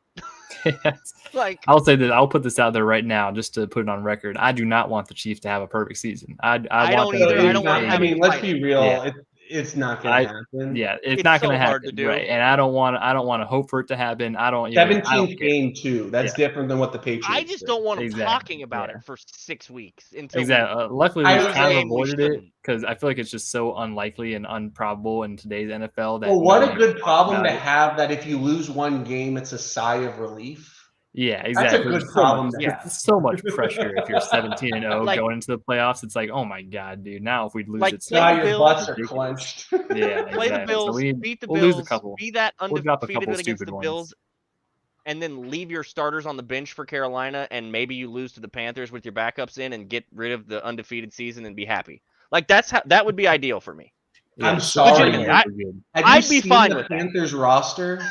Like I'll say that I'll put this out there right now just to put it on record. I do not want the Chiefs to have a perfect season. I want don't either. I don't want to have. I mean, let's be real. Yeah. It's not going to happen. Yeah, it's not going to happen. Right, and I don't want to hope for it to happen. I don't. 17th game too. That's different than what the Patriots. I just don't want them talking about it for 6 weeks until. Luckily, we kind of avoided it because I feel like it's just so unlikely and improbable in today's NFL. That what a good problem to have. That if you lose one game, it's a sigh of relief. Yeah, exactly. That's a good problem. It's so much pressure if you're 17-0 going into the playoffs. It's like, oh my god, dude! Now if we lose, it's your butts are clenched. Yeah, play the Bills, so beat the Bills, lose a couple. Be that undefeated against the Bills, ones. and then leave your starters on the bench for Carolina, and maybe you lose to the Panthers with your backups in, and get rid of the undefeated season and be happy. Like that would be ideal for me. Yeah, I'm sorry. I'd be fine with the Panthers roster.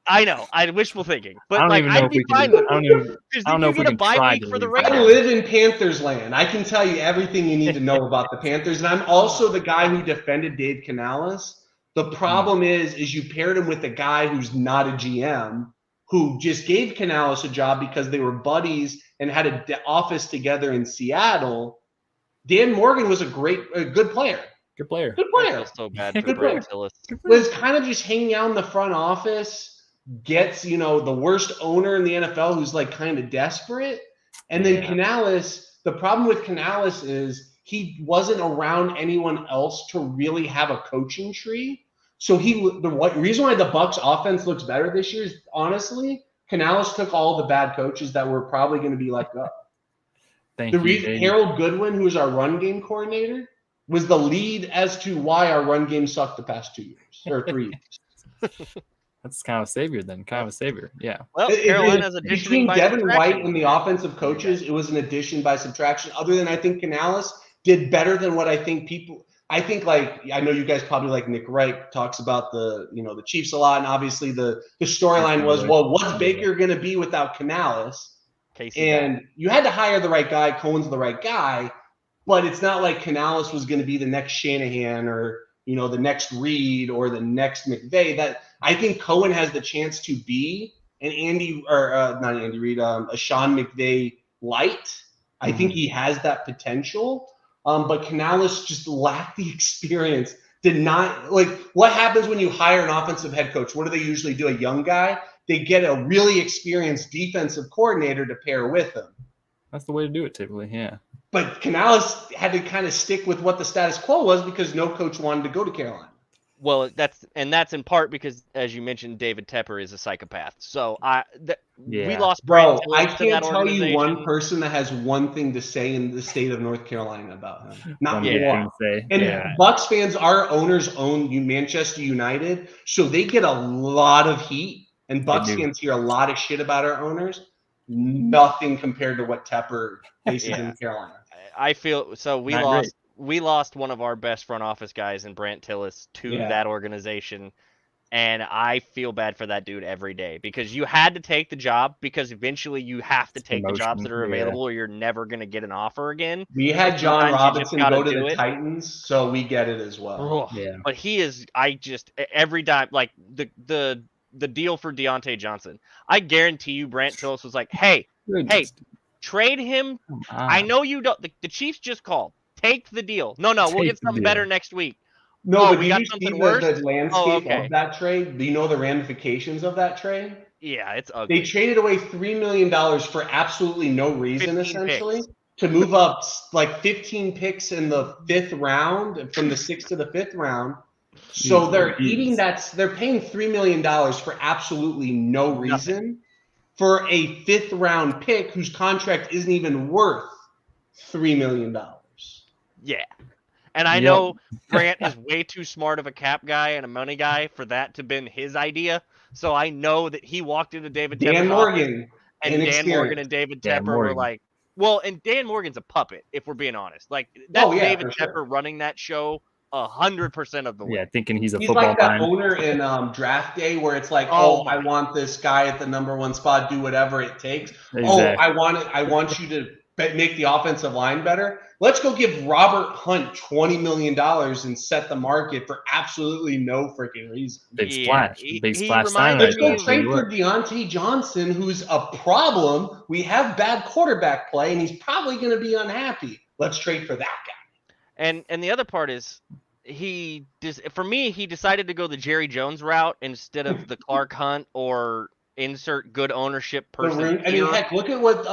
I know. I wishful thinking, but I don't even know if we can. I don't know if we can try to. For the I live in Panthers land. I can tell you everything you need to know about the Panthers, and I'm also the guy who defended Dave Canales. The problem is you paired him with a guy who's not a GM, who just gave Canales a job because they were buddies and had an office together in Seattle. Dan Morgan was a good player. Good player. Good player. I feel so bad for Brad Tillis. Was kind of just hanging out in the front office. Gets, the worst owner in the NFL who's like kind of desperate. And then Canales, the problem with Canales is he wasn't around anyone else to really have a coaching tree. So the reason why the Bucs offense looks better this year is honestly, Canales took all the bad coaches that were probably going to be let go. Harold Goodwin, who's our run game coordinator, was the lead as to why our run game sucked the past 2 years or 3 years. That's kind of a savior then. Kind of a savior. Yeah. Well, Carolina's addition between Devin White and the offensive coaches, it was an addition by subtraction. Other than I think Canales did better than what I think I know you guys probably like Nick Wright talks about the Chiefs a lot, and obviously the storyline was, well, what's Baker going to be without Canales? You had to hire the right guy. Cohen's the right guy, but it's not like Canales was going to be the next Shanahan or the next Reed or the next McVay. That I think Cohen has the chance to be an not Andy Reid, a Sean McVay light. I think he has that potential, but Canales just lacked the experience. Did not what happens when you hire an offensive head coach? What do they usually do? A young guy? They get a really experienced defensive coordinator to pair with him. That's the way to do it typically, yeah. But Canales had to kind of stick with what the status quo was because no coach wanted to go to Carolina. Well, that's in part because, as you mentioned, David Tepper is a psychopath. So we lost. Bro, I can't tell you one person that has one thing to say in the state of North Carolina about him. Not one. And Bucs fans, our owners own Manchester United, so they get a lot of heat. And Bucs fans hear a lot of shit about our owners. Nothing compared to what Tepper faces in Carolina. I feel so. We lost we lost one of our best front office guys in Brant Tillis to that organization. And I feel bad for that dude every day because you had to take the job because eventually you have to take the jobs that are available or you're never going to get an offer again. We had John Robinson go to the Titans, so we get it as well. Yeah. But he is, every time, like the deal for Deontay Johnson, I guarantee you Brant Tillis was like, hey, trade him. I know you don't, the Chiefs just called. Take the deal. No, we'll get something better next week. No, but we got something worse. The landscape of that trade? Do you know the ramifications of that trade? Yeah, it's ugly. They traded away $3 million for absolutely no reason, essentially, to move up like 15 picks in the 5th round, from the 6th to the 5th round. So they're eating that. They're paying $3 million for absolutely no reason for a 5th round pick whose contract isn't even worth $3 million. Yeah. And I know Grant is way too smart of a cap guy and a money guy for that to have been his idea. So I know that he walked into David Tepper's Dan Morgan and David Tepper were like, well, and Dan Morgan's a puppet, if we're being honest. Like, that's David Tepper running that show 100% of the way. Yeah, thinking he's football like that owner in draft day where it's like, I want this guy at the number 1 spot, do whatever it takes. Exactly. I want you to make the offensive line better. Let's go give Robert Hunt $20 million and set the market for absolutely no freaking reason. Big splash. Let's go trade for Deontay Johnson, who's a problem. We have bad quarterback play, and he's probably going to be unhappy. Let's trade for that guy. And the other part is, for me, he decided to go the Jerry Jones route instead of the Clark Hunt or insert good ownership person. I mean, heck, look at what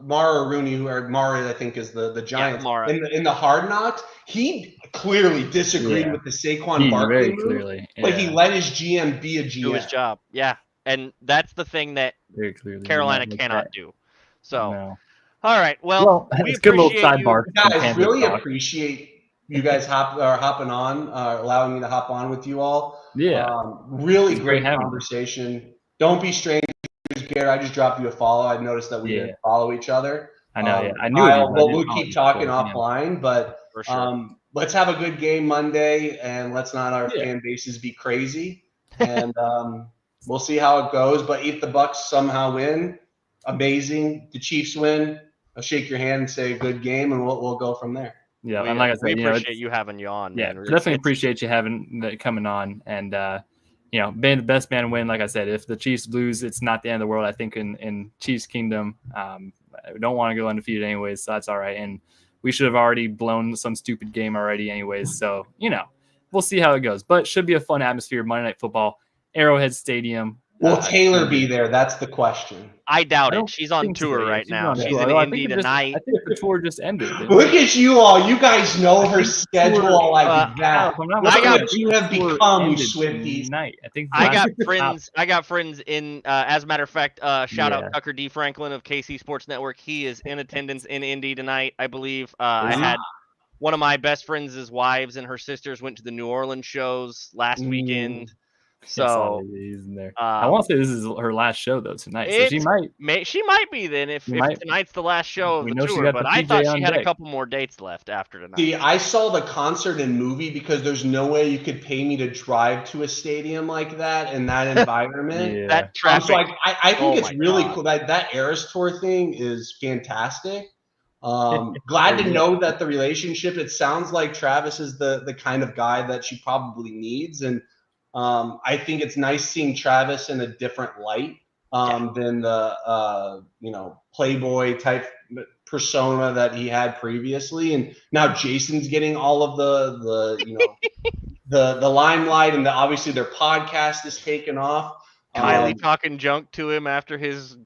Mara Rooney, or Mara, I think is the Giants, in the Hard Knocks. He clearly disagreed with the Saquon Barkley move, but he let his GM be a GM. Do his job, and that's the thing that Carolina cannot do. So, all right, well it's a good little sidebar. Guys, really appreciate you guys hopping on, allowing me to hop on with you all. Really great conversation. Don't be strangers, Garrett. I just dropped you a follow. I noticed that we didn't follow each other. I know. I knew. We'll keep talking offline, but let's have a good game Monday, and let's not our fan bases be crazy. And we'll see how it goes. But if the Bucs somehow win, amazing. The Chiefs win, I'll shake your hand and say good game, and we'll go from there. Yeah, and like I said, we appreciate you having you on. Yeah, man. Definitely appreciate you coming on, and being the best man win. Like I said, if the Chiefs lose, it's not the end of the world. I think in Chiefs Kingdom, we don't want to go undefeated anyways, so that's all right. And we should have already blown some stupid game already anyways. So we'll see how it goes. But should be a fun atmosphere. Monday Night Football, Arrowhead Stadium. Will Taylor be there? That's the question. I doubt it. She's on tour right now. She's in Indy tonight. I think the tour just ended. Look at you all. You guys know her schedule like that. You have become, you Swifties. I got friends in. As a matter of fact, shout out Tucker D. Franklin of KC Sports Network. He is in attendance in Indy tonight, I believe. I had one of my best friends' wives and her sisters went to the New Orleans shows last weekend. So I want to say this is her last show though tonight. So she might be then if tonight's the last show of the tour. But I thought she had a couple more dates left after tonight. See, I saw the concert and movie because there's no way you could pay me to drive to a stadium like that in that environment. That traffic. So I think it's really cool. That Eras Tour thing is fantastic. Glad to know that the relationship. It sounds like Travis is the kind of guy that she probably needs, and I think it's nice seeing Travis in a different light than the Playboy type persona that he had previously, and now Jason's getting all of the limelight, and obviously their podcast is taken off. Kylie talking junk to him after his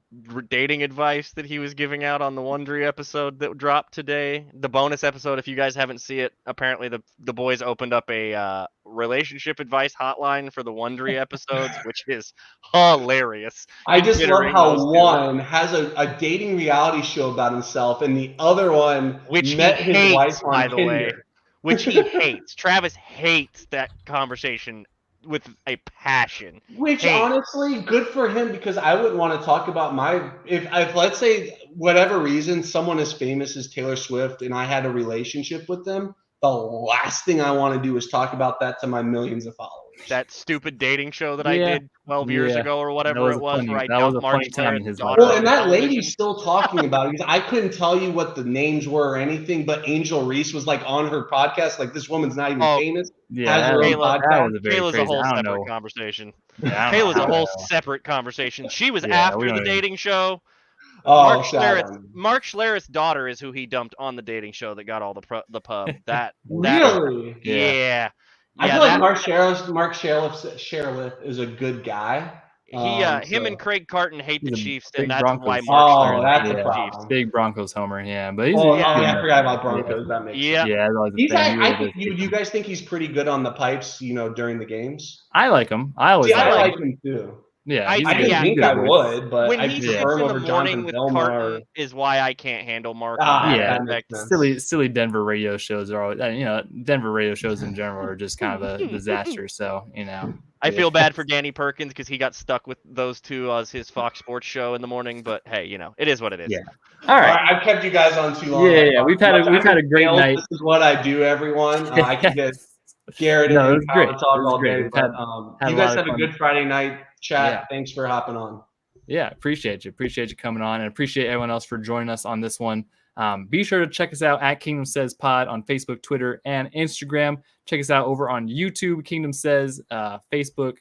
dating advice that he was giving out on the Wondery episode that dropped today. The bonus episode, if you guys haven't seen it, apparently the boys opened up a relationship advice hotline for the Wondery episodes, which is hilarious. I just love how one has a dating reality show about himself, and the other one met his wife on Tinder. Which he hates. Travis hates that conversation with a passion. Which Hate. honestly, good for him, because I wouldn't want to talk about if let's say whatever reason someone as famous as Taylor Swift and I had a relationship with them, the last thing I want to do is talk about that to my millions of followers. That stupid dating show that I did 12 years ago or That whatever was it was, funny. where I That was dumped a funny Mark time in Claret's his daughter life. Well, on and that television. lady's still talking about it. Because I couldn't tell you what the names were or anything, but Angel Reese was like on her podcast. Like, this woman's not even famous. Yeah, Has her own Kayla- that podcast. was a very Kayla's crazy. a whole I don't separate know. conversation. Yeah, I don't know Kayla's a how whole that- separate conversation. She was Yeah, we after don't the even- dating show. Oh, Mark Schlereth's daughter is who he dumped on the dating show that got all the pub. That really? yeah. I feel like Mark Sheriff is a good guy. Him and Craig Carton hate the He's a Chiefs, big and that's Broncos why fan. Mark Oh, Schlereth that's hates a the problem. Chiefs. Big Broncos homer, yeah. But he's I forgot about Broncos. That makes Yeah. sense. Yeah, that was a He's thing. I think you guys think he's pretty good on the pipes, during the games? I like him. I always See, I like like him too. Yeah, I he's I a didn't good- think good I voice. would, but When I he prefer sits him in the over morning Jonathan with Vilma. Carton is why I can't handle Mark. on that that aspect. makes sense. silly Denver radio shows are always, Denver radio shows in general are just kind of a disaster. So, I feel bad for Danny Perkins because he got stuck with those two as his Fox Sports show in the morning. But hey, it is what it is. Yeah. All right. I've kept you guys on too long. Yeah. We've had a great Sales, night. This is what I do, everyone. I can get Garrett No, it and was Kyle great. to talk It was all great. day. We've But had you a guys lot have of a good fun. Friday night chat. Yeah. Thanks for hopping on. Yeah, appreciate you coming on, and appreciate everyone else for joining us on this one. Be sure to check us out at Kingdom Says Pod on Facebook, Twitter, and Instagram. Check us out over on YouTube, Kingdom Says, Facebook.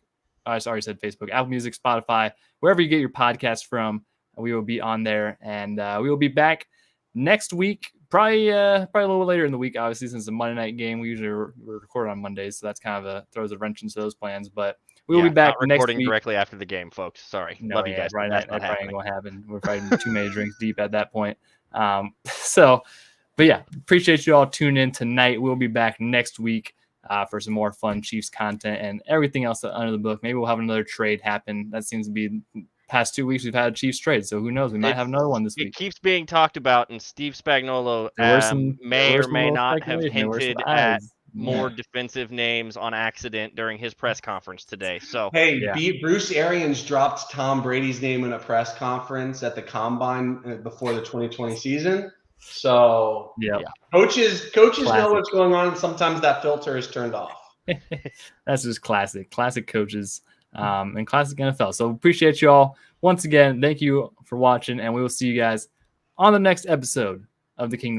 I already said Facebook, Apple Music, Spotify, wherever you get your podcast from. We will be on there, and we will be back next week. Probably a little later in the week, obviously, since it's a Monday night game. We usually record on Mondays, so that's kind of throws a wrench into those plans. But we will be back not next recording week. directly after the game, folks. Sorry, love you guys. Right, That's that not probably ain't happening. gonna happen. We're probably too many drinks deep at that point. But yeah, appreciate you all tuning in tonight. We'll be back next week for some more fun Chiefs content and everything else under the book. Maybe we'll have another trade happen. That seems to be past 2 weeks we've had a Chiefs trade, so who knows? We might have another one this week. It keeps being talked about, and Steve Spagnuolo may or may not have hinted at more defensive names on accident during his press conference today. So Bruce Arians dropped Tom Brady's name in a press conference at the Combine before the 2020 season. So coaches know what's going on. Sometimes that filter is turned off. That's just classic coaches and classic NFL. So appreciate you all once again. Thank you for watching, and we will see you guys on the next episode of the Kingdom.